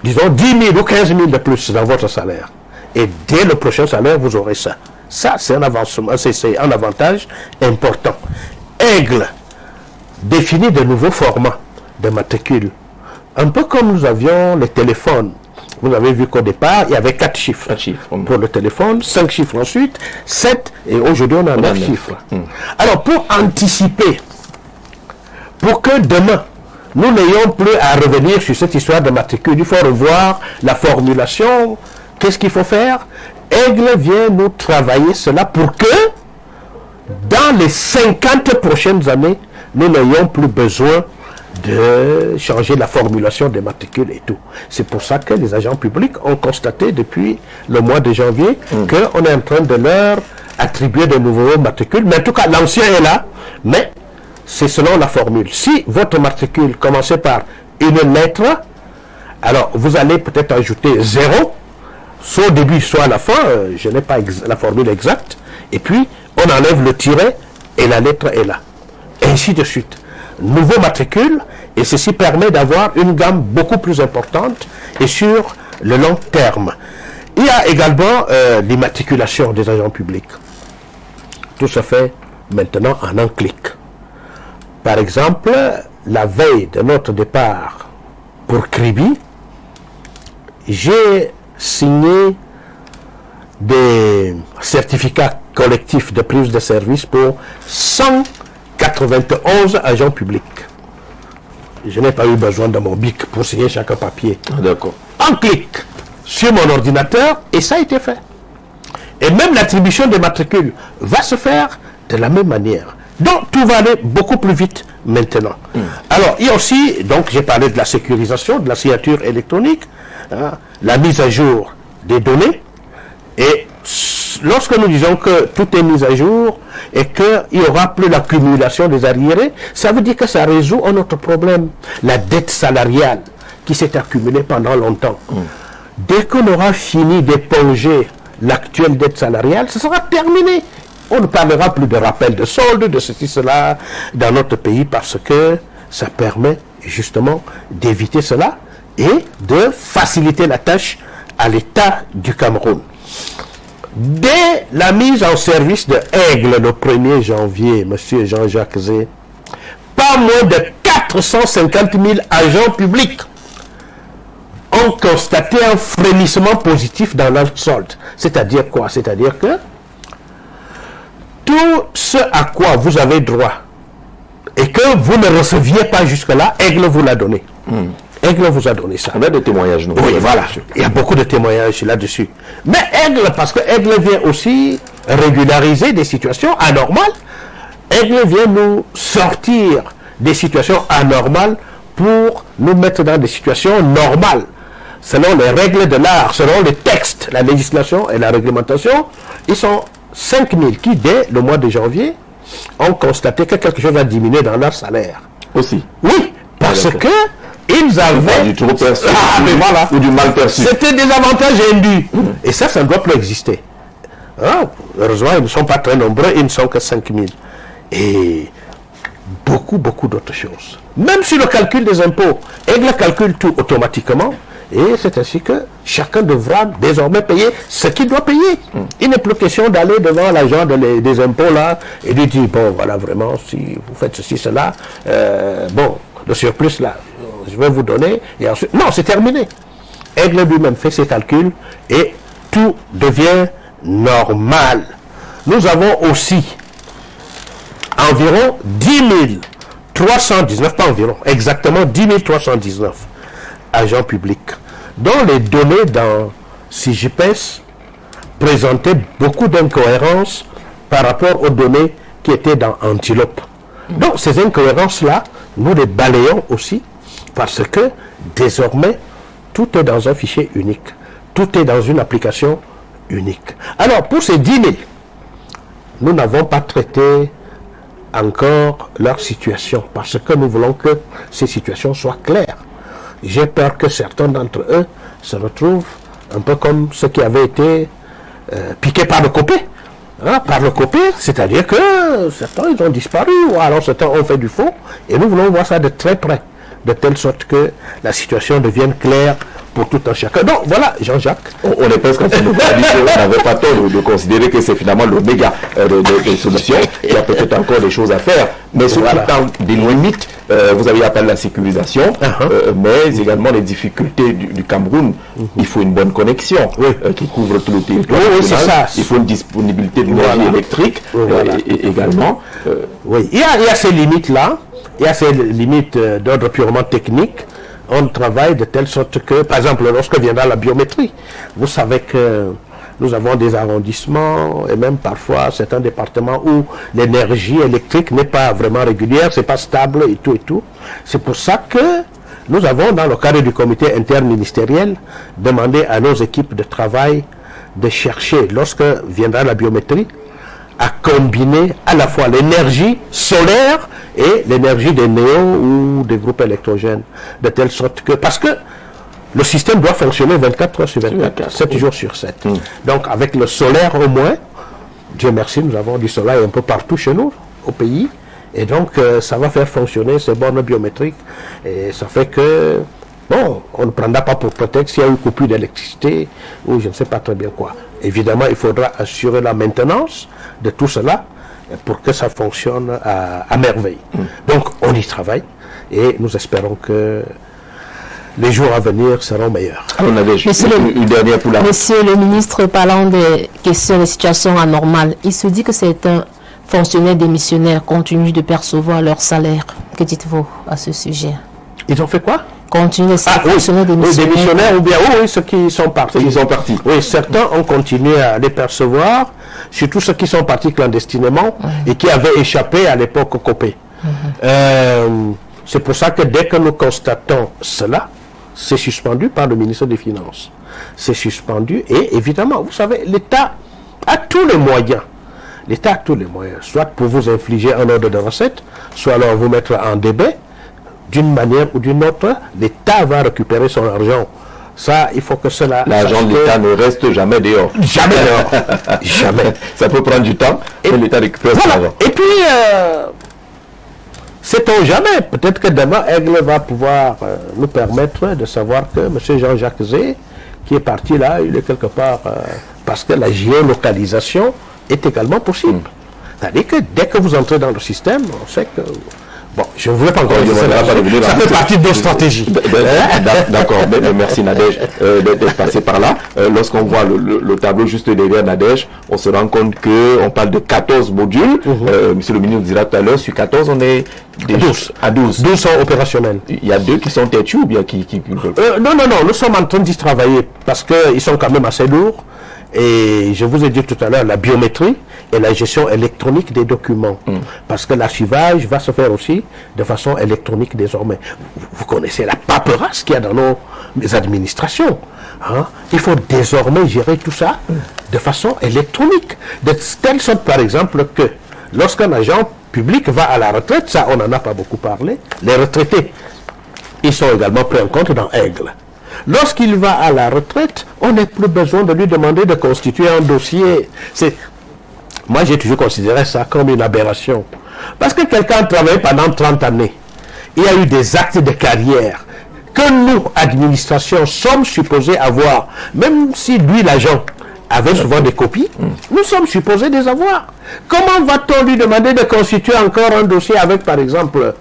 disons, 10 000 ou 15 000 de plus dans votre salaire. Et dès le prochain salaire, vous aurez ça. Ça, c'est un avancement, c'est un avantage important. Aigle définit de nouveaux formats de matricules. Un peu comme nous avions les téléphones. Vous avez vu qu'au départ, il y avait 4 chiffres. 4 chiffres. Pour le téléphone, 5 chiffres ensuite, 7, et aujourd'hui on a 9 chiffres. Alors, pour anticiper, pour que demain, nous n'ayons plus à revenir sur cette histoire de matricule, il faut revoir la formulation. Qu'est-ce qu'il faut faire? Aigle vient nous travailler cela pour que, dans les 50 prochaines années, nous n'ayons plus besoin de changer la formulation des matricules et tout. C'est pour ça que les agents publics ont constaté depuis le mois de janvier qu'on est en train de leur attribuer de nouveaux matricules. Mais en tout cas, l'ancien est là, mais c'est selon la formule. Si votre matricule commençait par une lettre, alors vous allez peut-être ajouter 0, soit au début, soit à la fin, je n'ai pas la formule exacte, et puis on enlève le tiret et la lettre est là. Et ainsi de suite. Nouveau matricule, et ceci permet d'avoir une gamme beaucoup plus importante et sur le long terme. Il y a également l'immatriculation des agents publics. Tout se fait maintenant en un clic. Par exemple, la veille de notre départ pour Kribi, j'ai signé des certificats collectifs de prise de service pour 191 agents publics. Je n'ai pas eu besoin de mon bic pour signer chaque papier. D'accord. Un clic sur mon ordinateur et ça a été fait. Et même l'attribution des matricules va se faire de la même manière. Donc tout va aller beaucoup plus vite maintenant. Alors il y a aussi, donc j'ai parlé de la sécurisation, de la signature électronique, hein, la mise à jour des données. Et lorsque nous disons que tout est mis à jour et qu'il n'y aura plus l'accumulation des arriérés, ça veut dire que ça résout un autre problème. La dette salariale qui s'est accumulée pendant longtemps. Dès qu'on aura fini d'éponger l'actuelle dette salariale, ce sera terminé. On ne parlera plus de rappel de solde, de ceci, cela, dans notre pays, parce que ça permet justement d'éviter cela et de faciliter la tâche à l'État du Cameroun. Dès la mise en service de Aigle le 1er janvier, M. Jean-Jacques Zé, pas moins de 450 000 agents publics ont constaté un frémissement positif dans leur solde. C'est-à-dire quoi? C'est-à-dire que tout ce à quoi vous avez droit et que vous ne receviez pas jusque-là, Aigle vous l'a donné. Aigle vous a donné ça. On a des témoignages. Oui, voilà. Il y a beaucoup de témoignages là-dessus. Mais Aigle, parce que Aigle vient aussi régulariser des situations anormales, Aigle vient nous sortir des situations anormales pour nous mettre dans des situations normales. Selon les règles de l'art, selon les textes, la législation et la réglementation, ils sont 5 000 qui, dès le mois de janvier, ont constaté que quelque chose a diminué dans leur salaire. Aussi. Oui, parce que ils avaient du trop perçu, mais voilà. ou du mal perçu. C'était des avantages indus. Et ça ne doit plus exister. Hein? Heureusement, ils ne sont pas très nombreux, ils ne sont que 5 000. Et beaucoup d'autres choses. Même sur le calcul des impôts, Aigle calcule tout automatiquement. Et c'est ainsi que chacun devra désormais payer ce qu'il doit payer. Il n'est plus question d'aller devant l'agent des impôts là et lui dire, bon voilà vraiment, si vous faites ceci, cela, bon, le surplus là, je vais vous donner. Et ensuite, non, c'est terminé. Aigle lui-même fait ses calculs et tout devient normal. Nous avons aussi environ 10 319, pas environ, exactement 10 319 agents publics, dont les données dans CIGIPES présentaient beaucoup d'incohérences par rapport aux données qui étaient dans Antilope. Donc ces incohérences-là, nous les balayons aussi parce que désormais, tout est dans un fichier unique. Tout est dans une application unique. Alors pour ces 10 000, nous n'avons pas traité encore leur situation parce que nous voulons que ces situations soient claires. J'ai peur que certains d'entre eux se retrouvent un peu comme ceux qui avaient été piqués par le copé. Hein, par le copé, c'est-à-dire que certains ils ont disparu, ou alors certains ont fait du faux, et nous voulons voir ça de très près, de telle sorte que la situation devienne claire pour tout un chacun. Donc voilà, Jean-Jacques. On est presque en train de dire qu'on n'avait pas tort de considérer que c'est finalement l'oméga des solutions. Il y a peut-être encore des choses à faire. Mais sur le temps des limites, vous avez appelé la sécurisation, mais également les difficultés du Cameroun. Il faut une bonne connexion qui couvre tout le territoire. Oui, c'est ça. Il faut une disponibilité d'énergie électrique également. Oui, il y a ces limites-là. Il y a ces limites d'ordre purement technique. On travaille de telle sorte que, par exemple, lorsque viendra la biométrie, vous savez que nous avons des arrondissements et même parfois certains départements où l'énergie électrique n'est pas vraiment régulière, c'est pas stable et tout et tout. C'est pour ça que nous avons, dans le cadre du comité interministériel, demandé à nos équipes de travail de chercher, lorsque viendra la biométrie, à combiner à la fois l'énergie solaire et l'énergie des néons ou des groupes électrogènes, de telle sorte que, parce que le système doit fonctionner 24 heures sur 24, 7 jours sur 7. Donc avec le solaire au moins, Dieu merci, nous avons du soleil un peu partout chez nous, au pays, et donc ça va faire fonctionner ces bornes biométriques, et ça fait que, bon, on ne prendra pas pour prétexte s'il y a une coupure d'électricité, ou je ne sais pas très bien quoi. Évidemment, il faudra assurer la maintenance de tout cela pour que ça fonctionne à merveille. Donc, on y travaille et nous espérons que les jours à venir seront meilleurs. On avait une dernière pour la... Monsieur le ministre, parlant des questions des situations anormales, il se dit que certains fonctionnaires démissionnaires continuent de percevoir leur salaire. Que dites-vous à ce sujet? Ils ont fait quoi? Continuer de fonctionner démissionnaires ou bien oui, ceux qui sont partis. Oui, certains ont continué à les percevoir, surtout ceux qui sont partis clandestinement et qui avaient échappé à l'époque au Copé. C'est pour ça que dès que nous constatons cela, c'est suspendu par le ministre des Finances. C'est suspendu et évidemment, vous savez, l'État a tous les moyens. L'État a tous les moyens, soit pour vous infliger un ordre de recette, soit alors vous mettre en débet. D'une manière ou d'une autre, l'État va récupérer son argent. Ça, il faut que cela... L'argent de l'État ne reste jamais dehors. Jamais dehors. Jamais. Ça peut prendre du temps, mais l'État récupère son argent. Et puis, Sait-on jamais, peut-être que demain, Aigle va pouvoir nous permettre de savoir que M. Jean-Jacques Zé, qui est parti là, il est quelque part, parce que la géolocalisation est également possible. C'est-à-dire que dès que vous entrez dans le système, on sait que... Bon, je ne voulais pas encore dire ça. Ça fait partie de nos stratégies. D'accord, merci Nadège d'être passé par là. Lorsqu'on voit le tableau juste derrière Nadège, on se rend compte qu'on parle de 14 modules. Monsieur le ministre dira tout à l'heure, sur 14, on est à 12. 12 sont opérationnels. Il y a 2 qui sont têtus ou bien qui... Non, nous sommes en train d'y travailler parce qu'ils sont quand même assez lourds. Et je vous ai dit tout à l'heure, la biométrie et la gestion électronique des documents. Parce que l'archivage va se faire aussi de façon électronique désormais. Vous connaissez la paperasse qu'il y a dans nos administrations. Hein? Il faut désormais gérer tout ça de façon électronique. De telle sorte, par exemple, que lorsqu'un agent public va à la retraite, ça on n'en a pas beaucoup parlé, les retraités, ils sont également pris en compte dans Aigle. Lorsqu'il va à la retraite, on n'a plus besoin de lui demander de constituer un dossier. Moi, j'ai toujours considéré ça comme une aberration. Parce que quelqu'un a travaillé pendant 30 années. Il y a eu des actes de carrière que nous, administration, sommes supposés avoir. Même si lui, l'agent, avait souvent des copies, nous sommes supposés les avoir. Comment va-t-on lui demander de constituer encore un dossier avec, par exemple,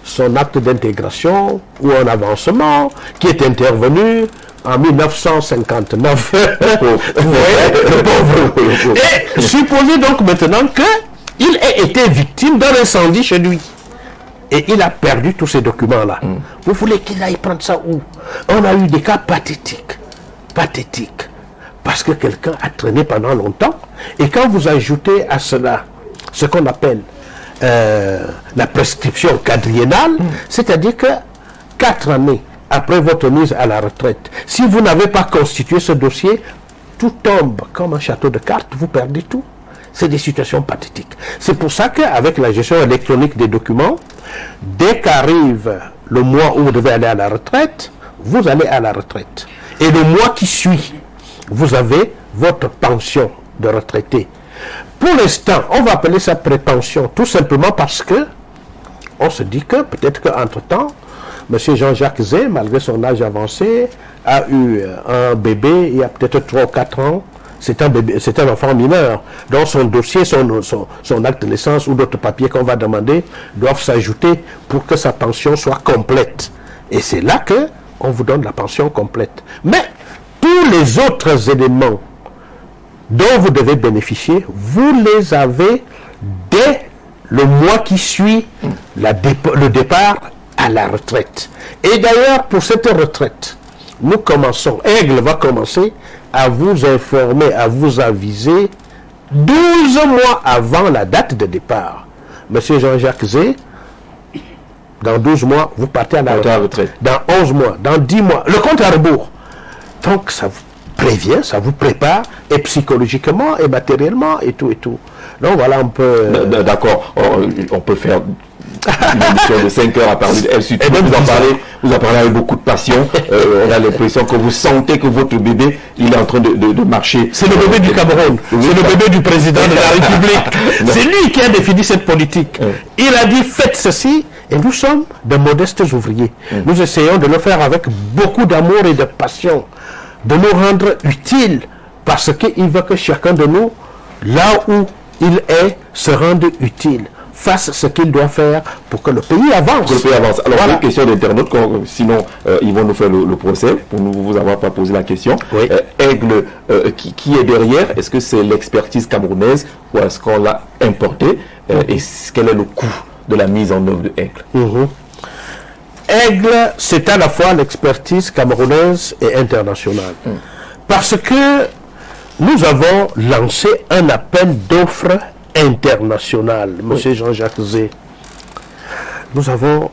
son acte d'intégration ou un avancement qui est intervenu en 1959. Vous voyez, le pauvre. Et supposez donc maintenant qu'il ait été victime d'un incendie chez lui. Et il a perdu tous ces documents-là. Vous voulez qu'il aille prendre ça où? On a eu des cas pathétiques. Pathétiques. Parce que quelqu'un a traîné pendant longtemps. Et quand vous ajoutez à cela ce qu'on appelle la prescription quadriennale, c'est-à-dire que 4 années après votre mise à la retraite, si vous n'avez pas constitué ce dossier, tout tombe comme un château de cartes, vous perdez tout. C'est des situations pathétiques. C'est pour ça qu'avec la gestion électronique des documents, dès qu'arrive le mois où vous devez aller à la retraite, vous allez à la retraite. Et le mois qui suit, vous avez votre pension de retraité. Pour l'instant, on va appeler ça prépension, tout simplement parce que on se dit que peut-être qu'entre-temps, M. Jean-Jacques Zé, malgré son âge avancé, a eu un bébé il y a peut-être 3 ou 4 ans. C'est un bébé, c'est un enfant mineur. Donc son dossier, son acte de naissance ou d'autres papiers qu'on va demander doivent s'ajouter pour que sa pension soit complète. Et c'est là que on vous donne la pension complète. Mais tous les autres éléments dont vous devez bénéficier, vous les avez dès le mois qui suit le départ à la retraite. Et d'ailleurs, pour cette retraite, nous commençons, Aigle va commencer à vous informer, à vous aviser 12 mois avant la date de départ. Monsieur Jean-Jacques Zé, dans 12 mois, vous partez à la retraite. Dans 11 mois, dans 10 mois, le compte à rebours. Donc, ça vous prévient, ça vous prépare, et psychologiquement, et matériellement, et tout, et tout. Donc, voilà, on peut... D'accord, on peut faire une émission de 5 heures à parler d'elle. Et même vous en parlez avec beaucoup de passion. On a l'impression que vous sentez que votre bébé, il est en train de marcher. C'est le bébé du Cameroun. C'est le bébé du président de la République. C'est lui qui a défini cette politique. Il a dit, faites ceci, et nous sommes de modestes ouvriers. Nous essayons de le faire avec beaucoup d'amour et de passion, de nous rendre utiles, parce qu'il veut que chacun de nous, là où il est, se rende utile, fasse ce qu'il doit faire pour que le pays avance. Alors, voilà. Une question d'internaute, sinon ils vont nous faire le procès, pour ne vous avoir pas posé la question. Oui. Aigle, qui est derrière? Est-ce que c'est l'expertise camerounaise ou est-ce qu'on l'a importé? Et quel est le coût de la mise en œuvre de Aigle? Aigle, c'est à la fois l'expertise camerounaise et internationale. Parce que nous avons lancé un appel d'offres international, M. Jean-Jacques Zé. Nous avons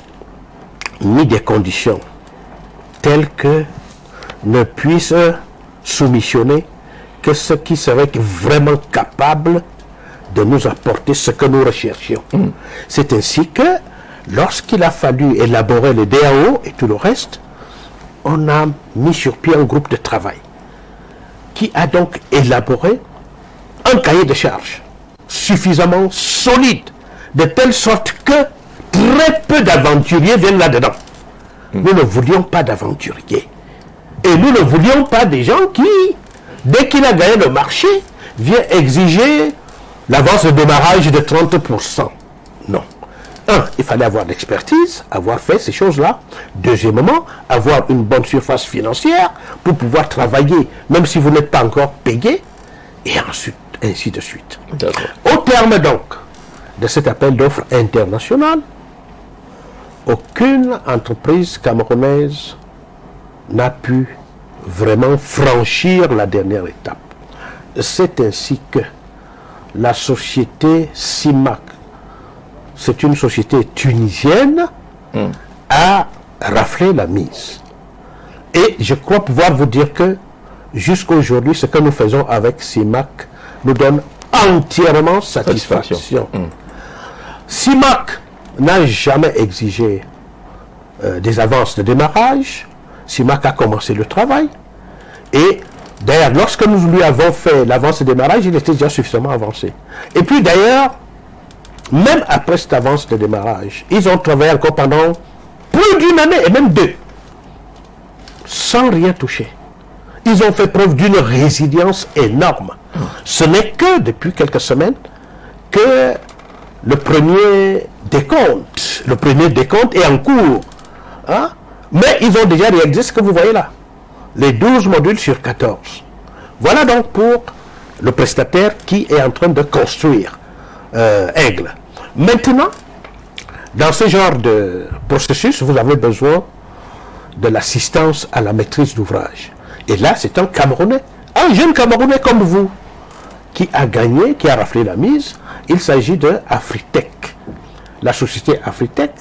mis des conditions telles que ne puissent soumissionner que ceux qui seraient vraiment capables de nous apporter ce que nous recherchions. C'est ainsi que, lorsqu'il a fallu élaborer le DAO et tout le reste, on a mis sur pied un groupe de travail qui a donc élaboré un cahier de charges suffisamment solide, de telle sorte que très peu d'aventuriers viennent là-dedans. Nous ne voulions pas d'aventuriers. Et nous ne voulions pas des gens qui, dès qu'il a gagné le marché, viennent exiger l'avance de démarrage de 30%. Non. Il fallait avoir l'expertise, avoir fait ces choses-là. Deuxièmement, avoir une bonne surface financière pour pouvoir travailler, même si vous n'êtes pas encore payé. Et ensuite, ainsi de suite. Au terme donc de cet appel d'offres international, aucune entreprise camerounaise n'a pu vraiment franchir la dernière étape. C'est ainsi que la société CIMAC, c'est une société tunisienne, a raflé la mise. Et je crois pouvoir vous dire que jusqu'à aujourd'hui, ce que nous faisons avec CIMAC nous donne entièrement satisfaction. CIMAC n'a jamais exigé des avances de démarrage. CIMAC a commencé le travail. Et d'ailleurs, lorsque nous lui avons fait l'avance de démarrage, il était déjà suffisamment avancé. Et puis d'ailleurs, même après cette avance de démarrage, ils ont travaillé encore pendant plus d'une année, et même 2, sans rien toucher. Ils ont fait preuve d'une résilience énorme. Ce n'est que depuis quelques semaines que le premier décompte est en cours. Mais ils ont déjà réalisé ce que vous voyez là. Les 12 modules sur 14. Voilà donc pour le prestataire qui est en train de construire Aigle. Maintenant, dans ce genre de processus, vous avez besoin de l'assistance à la maîtrise d'ouvrage. Et là, c'est un Camerounais, un jeune Camerounais comme vous, qui a gagné, qui a raflé la mise. Il s'agit de Afritech. La société Afritech,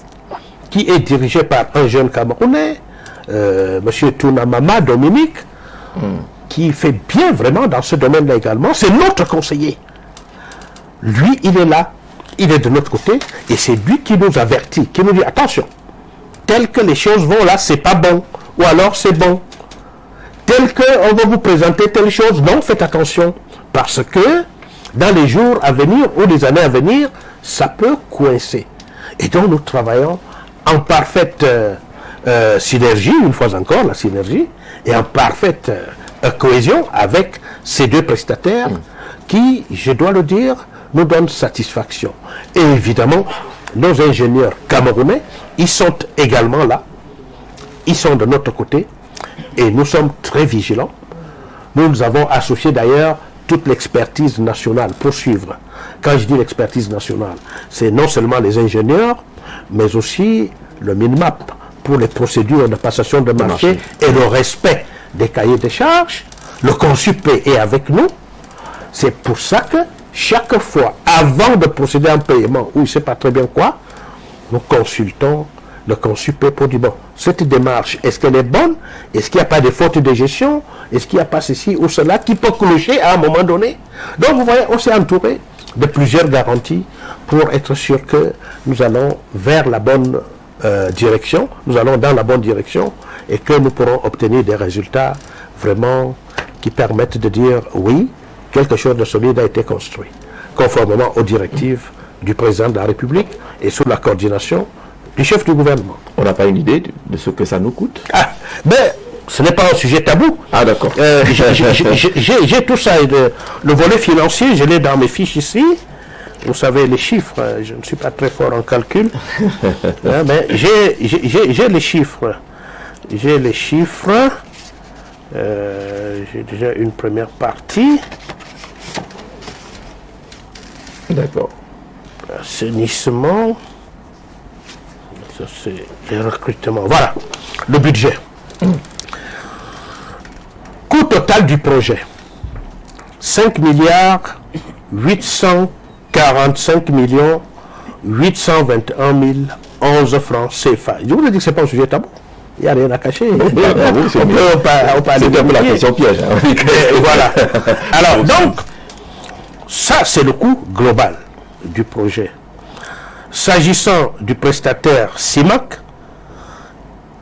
qui est dirigée par un jeune Camerounais, M. Tounamama Dominique, qui fait bien vraiment dans ce domaine-là également. C'est notre conseiller. Lui, il est là, il est de notre côté, et c'est lui qui nous avertit, qui nous dit, attention, tel que les choses vont là, c'est pas bon, ou alors c'est bon. Tel qu'on va vous présenter telle chose, non, faites attention, parce que dans les jours à venir, ou les années à venir, ça peut coincer. Et donc nous travaillons en parfaite synergie, une fois encore la synergie, et en parfaite cohésion avec ces deux prestataires qui, je dois le dire, nous donnent satisfaction. Et évidemment, nos ingénieurs camerounais, ils sont également là, ils sont de notre côté, et nous sommes très vigilants. Nous avons associé d'ailleurs toute l'expertise nationale pour suivre. Quand je dis l'expertise nationale, c'est non seulement les ingénieurs, mais aussi le MINMAP pour les procédures de passation de marché et le respect des cahiers de charges. Le CONSUP est avec nous. C'est pour ça que chaque fois, avant de procéder à un paiement, ou il ne sait pas très bien quoi, nous consultons le CONSUP pour dire, bon, cette démarche, est-ce qu'elle est bonne? Est-ce qu'il n'y a pas de faute de gestion? Est-ce qu'il n'y a pas ceci ou cela qui peut clocher à un moment donné? Donc, vous voyez, on s'est entouré de plusieurs garanties pour être sûr que nous allons vers la bonne direction, nous allons dans la bonne direction et que nous pourrons obtenir des résultats vraiment qui permettent de dire oui, quelque chose de solide a été construit, conformément aux directives du président de la République et sous la coordination du chef du gouvernement. On n'a pas une idée de ce que ça nous coûte? Mais ce n'est pas un sujet tabou. D'accord. J'ai tout ça. Le volet financier, je l'ai dans mes fiches ici. Vous savez, les chiffres, je ne suis pas très fort en calcul. Mais j'ai les chiffres. J'ai les chiffres. J'ai déjà une première partie. D'accord. Assainissement. Ça, c'est les recrutements. Voilà, le budget. Coût total du projet. 5 milliards 845 millions 821 011 francs CFA. Je vous ai dit que ce n'est pas un sujet tabou. Il n'y a rien à cacher. On peut aller un peu la question piège. Voilà. Alors, donc, ça, c'est le coût global du projet. S'agissant du prestataire CIMAC,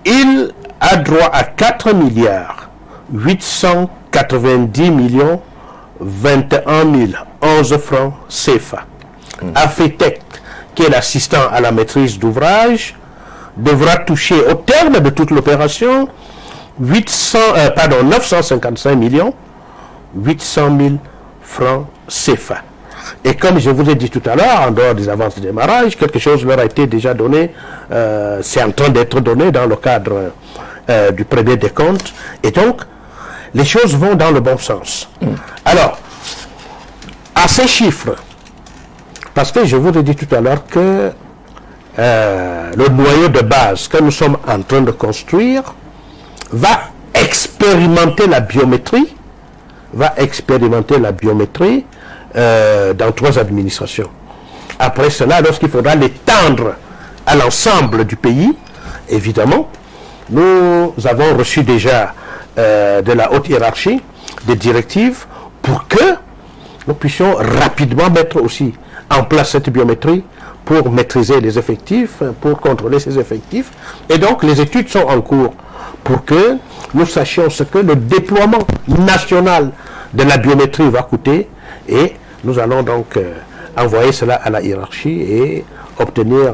il a droit à 4 milliards 890 millions 21 011 francs CFA. Afritech, qui est l'assistant à la maîtrise d'ouvrage, devra toucher au terme de toute l'opération 955 800 000 francs CFA. Et comme je vous ai dit tout à l'heure, en dehors des avances de démarrage, quelque chose leur a été déjà donné, c'est en train d'être donné dans le cadre du premier décompte. Et donc, les choses vont dans le bon sens. Alors, à ces chiffres, parce que je vous ai dit tout à l'heure que le noyau de base que nous sommes en train de construire va expérimenter la biométrie, dans 3 administrations. Après cela, lorsqu'il faudra l'étendre à l'ensemble du pays, évidemment, nous avons reçu déjà de la haute hiérarchie des directives pour que nous puissions rapidement mettre aussi en place cette biométrie pour maîtriser les effectifs, pour contrôler ces effectifs. Et donc, les études sont en cours pour que nous sachions ce que le déploiement national de la biométrie va coûter, et nous allons donc envoyer cela à la hiérarchie et obtenir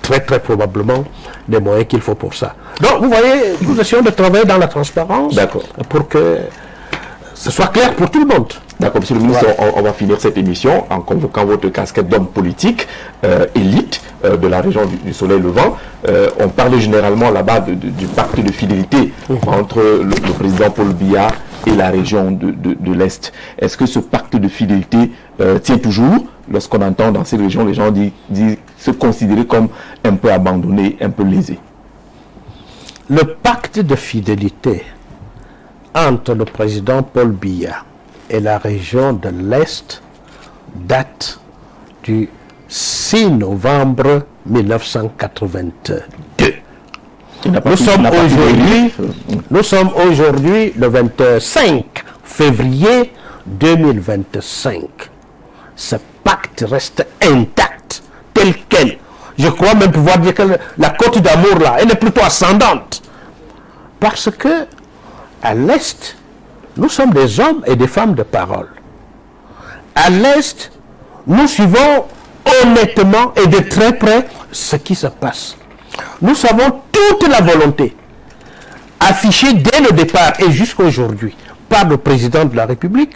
très très probablement les moyens qu'il faut pour ça. Donc vous voyez, nous essayons de travailler dans la transparence pour que ce soit clair pour tout le monde. D'accord, monsieur le ministre, on va finir cette émission en convoquant votre casquette d'homme politique, élite de la région du Soleil Levant. On parlait généralement là-bas du pacte de fidélité entre le président Paul Biya et la région de l'Est. Est-ce que ce pacte de fidélité tient toujours? Lorsqu'on entend dans ces régions, les gens disent se considérer comme un peu abandonnés, un peu lésés. Le pacte de fidélité entre le président Paul Biya et la région de l'Est date du 6 novembre 1982. Nous sommes aujourd'hui le 25 février 2025. Ce pacte reste intact, tel quel. Je crois même pouvoir dire que la cote d'amour là, elle est plutôt ascendante. Parce que à l'Est, nous sommes des hommes et des femmes de parole. À l'Est, nous suivons honnêtement et de très près ce qui se passe. Nous savons toute la volonté affichée dès le départ et jusqu'à aujourd'hui par le président de la République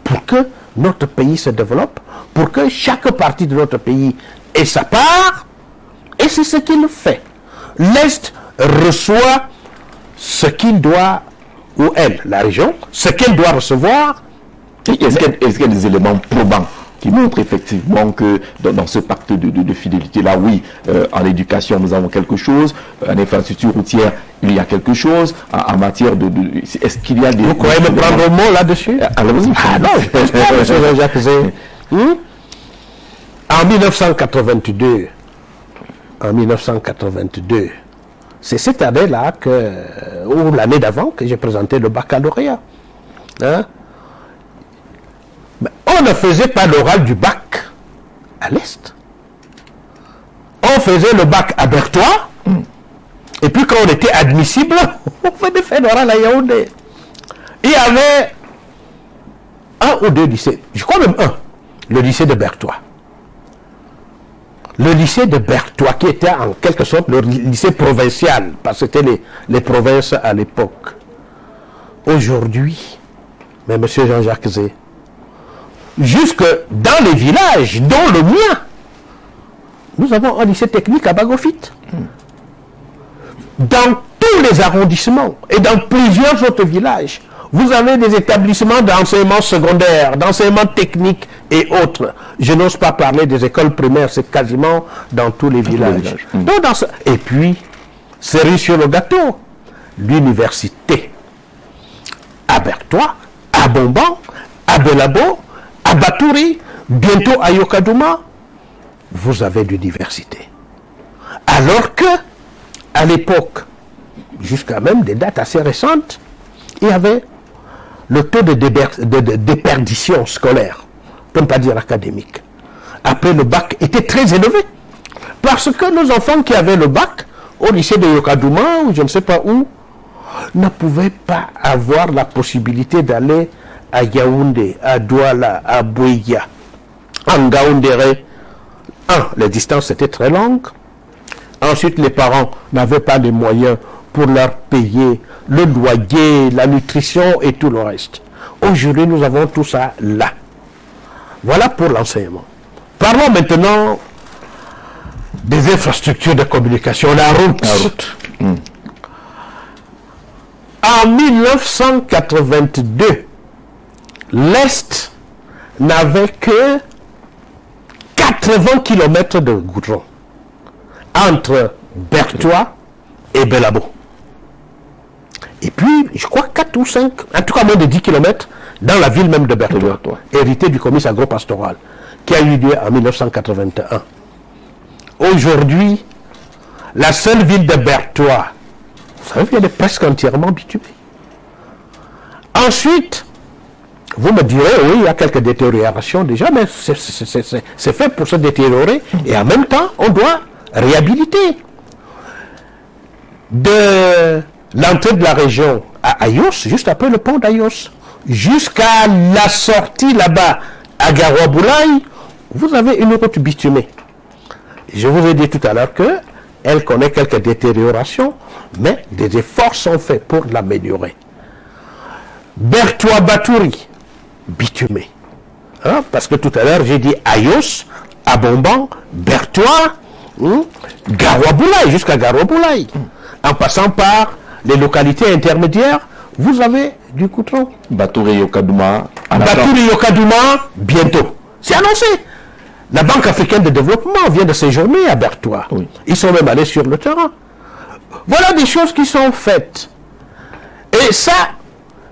pour que notre pays se développe, pour que chaque partie de notre pays ait sa part, et c'est ce qu'il fait. L'Est reçoit ce qu'il doit, ou elle, la région, ce qu'elle doit recevoir. Est-ce qu'il y a des éléments probants qui montrent effectivement que dans ce pacte de fidélité-là, oui, en éducation, nous avons quelque chose, en infrastructure routière, il y a quelque chose, en matière est-ce qu'il y a des... Vous croyez me prendre au mot là-dessus? Ah non, je pense pas, M. Jacques Zé. En 1982, c'est cette année-là ou l'année d'avant que j'ai présenté le baccalauréat. On ne faisait pas l'oral du bac à l'Est. On faisait le bac à Bertois, et puis quand on était admissible, on venait faire l'oral à Yaoundé. Il y avait 1 ou 2 lycées, je crois même le lycée de Bertois. Le lycée de Bertois, qui était en quelque sorte le lycée provincial, parce que c'était les provinces à l'époque. Aujourd'hui, mais M. Jean-Jacques Zé, jusque dans les villages, dont le mien, nous avons un lycée technique à Bagofit. Dans tous les arrondissements et dans plusieurs autres villages, vous avez des établissements d'enseignement secondaire, d'enseignement technique et autres. Je n'ose pas parler des écoles primaires, c'est quasiment dans tous les villages. Donc, et puis, cerise sur le gâteau, l'université à Bertois, à Bomban, à Belabo, à Batouri, bientôt à Yokadouma, vous avez l'université. Alors que, à l'époque, jusqu'à même des dates assez récentes, il y avait le taux de déperdition scolaire, pour ne pas dire académique, après le bac était très élevé. Parce que nos enfants qui avaient le bac, au lycée de Yokadouma, ou je ne sais pas où, ne pouvaient pas avoir la possibilité d'aller à Yaoundé, à Douala, à Bouya, en Gaoundéré, les distances étaient très longues. Ensuite, les parents n'avaient pas les moyens pour leur payer le loyer, la nutrition et tout le reste. Aujourd'hui, nous avons tout ça là. Voilà pour l'enseignement. Parlons maintenant des infrastructures de communication, la route. En 1982, l'Est n'avait que 80 km de goudron entre Bertoua et Belabo. Et puis, je crois 4 ou 5, en tout cas moins de 10 km dans la ville même de Bertoua, hérité du comice agro-pastoral, qui a eu lieu en 1981. Aujourd'hui, la seule ville de Bertoua, vous savez qu'elle est presque entièrement bitumée. Ensuite, vous me direz, oui, il y a quelques détériorations déjà, mais c'est fait pour se détériorer, et en même temps, on doit réhabiliter. De l'entrée de la région à Ayos, juste après le pont d'Ayos, jusqu'à la sortie là-bas à Garoua-Boulaye, vous avez une route bitumée. Je vous ai dit tout à l'heure qu'elle connaît quelques détériorations, mais des efforts sont faits pour l'améliorer. Bertoua-Batouri, bitumé. Hein? Parce que tout à l'heure, j'ai dit Ayos, Abomban, Bertoua, Garoua-Boulaye, jusqu'à Garoua-Boulaye. En passant par les localités intermédiaires, vous avez du goudron. Batouri-Yokadouma. Batouri-Yokadouma, bientôt. C'est annoncé. La Banque africaine de développement vient de séjourner à Bertoua. Oui. Ils sont même allés sur le terrain. Voilà des choses qui sont faites. Et ça,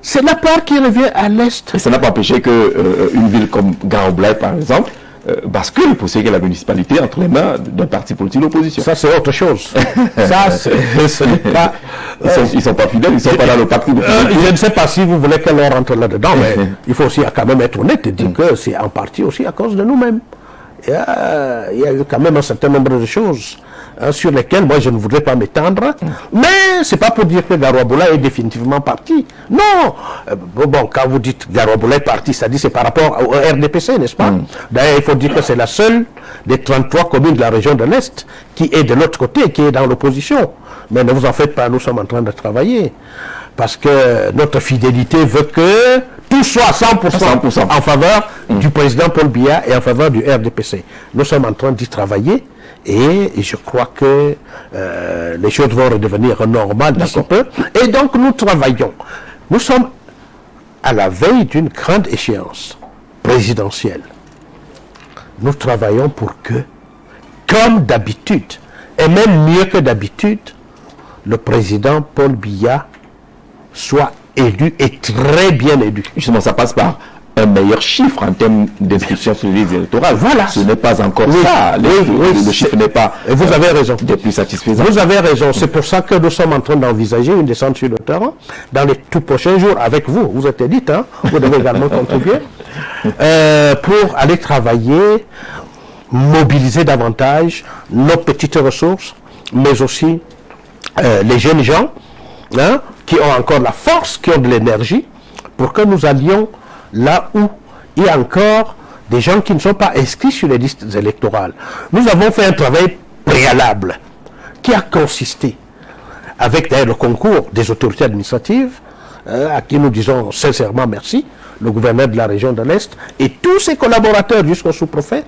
c'est la part qui revient à l'Est. Et ça n'a pas empêché qu'une ville comme Garoua-Boulaye, par exemple, bascule pour ce qui est la municipalité entre les mains d'un parti politique d'opposition. Ça, c'est autre chose. Ça, ce n'est pas... Ils ne sont pas fidèles, ils ne sont pas dans le parti d'opposition. Je ne sais pas si vous voulez que l'on rentre là-dedans, mais il faut aussi quand même être honnête et dire que c'est en partie aussi à cause de nous-mêmes. Il y a eu quand même un certain nombre de choses sur lesquelles moi je ne voudrais pas m'étendre, mais c'est pas pour dire que Garoua-Boulaye est définitivement parti. Non. Bon, quand vous dites Garoua-Boulaye est parti, ça dit c'est par rapport au RDPC, n'est-ce pas? D'ailleurs, il faut dire que c'est la seule des 33 communes de la région de l'Est qui est de l'autre côté, qui est dans l'opposition. Mais ne vous en faites pas, nous sommes en train de travailler. Parce que notre fidélité veut que tout soit à 100% en faveur du président Paul Biya et en faveur du RDPC. Nous sommes en train d'y travailler et je crois que les choses vont redevenir normales d'ici peu. Et donc nous travaillons. Nous sommes à la veille d'une grande échéance présidentielle. Nous travaillons pour que, comme d'habitude, et même mieux que d'habitude, le président Paul Biya soit élu et très bien élu. Justement, ça passe par un meilleur chiffre en termes d'inscription sur les listes électorales. Voilà. Ce n'est pas encore ça. Le chiffre n'est pas vous avez raison. Des plus satisfaisant. Vous avez raison. C'est pour ça que nous sommes en train d'envisager une descente sur le terrain dans les tout prochains jours avec vous. Vous êtes élite, hein? Vous devez également contribuer pour aller travailler, mobiliser davantage nos petites ressources, mais aussi les jeunes gens, hein, qui ont encore la force, qui ont de l'énergie, pour que nous allions là où il y a encore des gens qui ne sont pas inscrits sur les listes électorales. Nous avons fait un travail préalable qui a consisté, avec d'ailleurs le concours des autorités administratives, à qui nous disons sincèrement merci, le gouverneur de la région de l'Est et tous ses collaborateurs jusqu'au sous-préfet,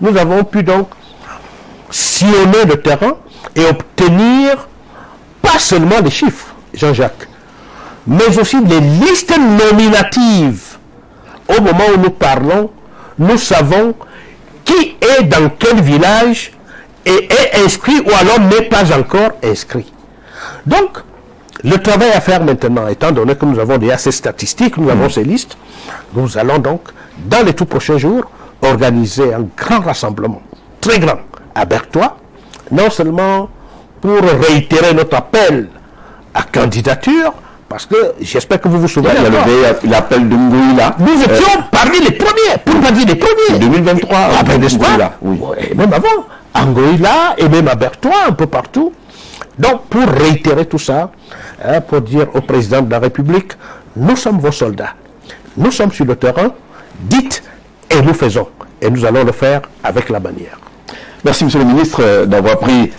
nous avons pu donc sillonner le terrain et obtenir pas seulement les chiffres, Jean-Jacques, mais aussi les listes nominatives. Au moment où nous parlons, nous savons qui est dans quel village et est inscrit ou alors n'est pas encore inscrit. Donc, le travail à faire maintenant, étant donné que nous avons déjà ces statistiques, nous avons ces listes, nous allons donc, dans les tout prochains jours, organiser un grand rassemblement, très grand, à Bertoua, non seulement pour réitérer notre appel à candidature, parce que j'espère que vous vous souvenez. Il y a l'appel de Ngoïla. Nous étions parmi les premiers, pour pas dire les premiers. 2023, n'est-ce pas? Oui. Et même avant, à Ngoïla et même à Bertoua, un peu partout. Donc, pour réitérer tout ça, pour dire au président de la République, nous sommes vos soldats. Nous sommes sur le terrain, dites et nous faisons. Et nous allons le faire avec la manière. Merci, Monsieur le ministre, d'avoir pris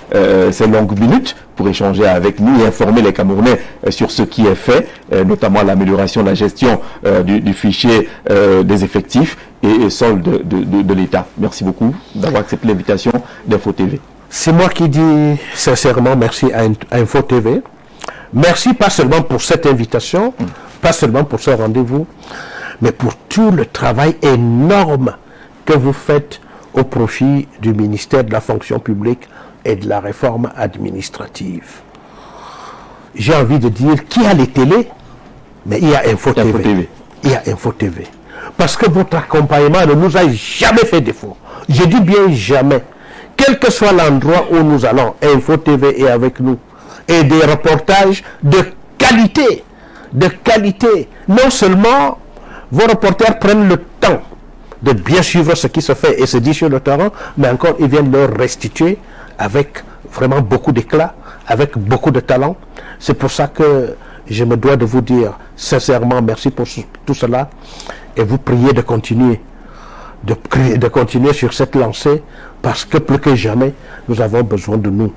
ces longues minutes pour échanger avec nous et informer les Camerounais sur ce qui est fait, notamment l'amélioration de la gestion du fichier des effectifs et soldes de l'État. Merci beaucoup d'avoir accepté l'invitation d'Info TV. C'est moi qui dis sincèrement merci à Info TV. Merci pas seulement pour cette invitation, pas seulement pour ce rendez-vous, mais pour tout le travail énorme que vous faites au profit du ministère de la fonction publique et de la réforme administrative. J'ai envie de dire qu'il y a les télés, mais il y a Info TV. Il y a Info TV. Parce que votre accompagnement ne nous a jamais fait défaut. Je dis bien jamais. Quel que soit l'endroit où nous allons, Info TV est avec nous. Et des reportages de qualité. De qualité. Non seulement vos reporters prennent le temps de bien suivre ce qui se fait et se dit sur le terrain, mais encore ils viennent leur restituer avec vraiment beaucoup d'éclat, avec beaucoup de talent. C'est pour ça que je me dois de vous dire sincèrement merci pour tout cela et vous prier de continuer. De continuer sur cette lancée parce que plus que jamais, nous avons besoin de nous.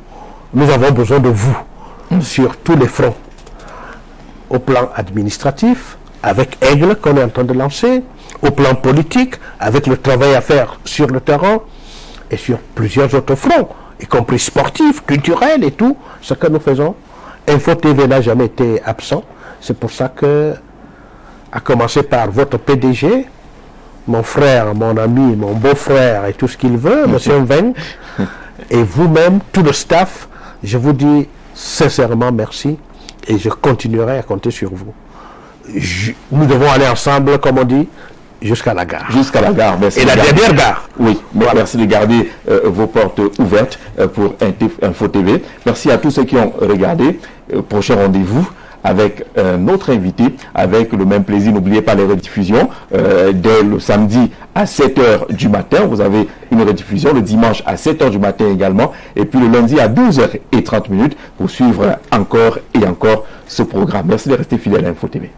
Nous avons besoin de vous sur tous les fronts. Au plan administratif, avec Aigle qu'on est en train de lancer, au plan politique, avec le travail à faire sur le terrain et sur plusieurs autres fronts, y compris sportifs, culturels et tout, ce que nous faisons. Info TV n'a jamais été absent. C'est pour ça que, à commencer par votre PDG, mon frère, mon ami, mon beau-frère et tout ce qu'il veut, M. Mveng, et vous-même, tout le staff, je vous dis sincèrement merci et je continuerai à compter sur vous. Nous devons aller ensemble, comme on dit, jusqu'à la gare. Jusqu'à la gare, merci. Et la dernière gare. Oui, voilà. Merci de garder vos portes ouvertes pour Info TV. Merci à tous ceux qui ont regardé. Prochain rendez-vous avec notre invité, avec le même plaisir. N'oubliez pas les rediffusions dès le samedi à 7h du matin. Vous avez une rediffusion le dimanche à 7h du matin également. Et puis le lundi à 12h30 pour suivre encore et encore ce programme. Merci de rester fidèle à Info TV.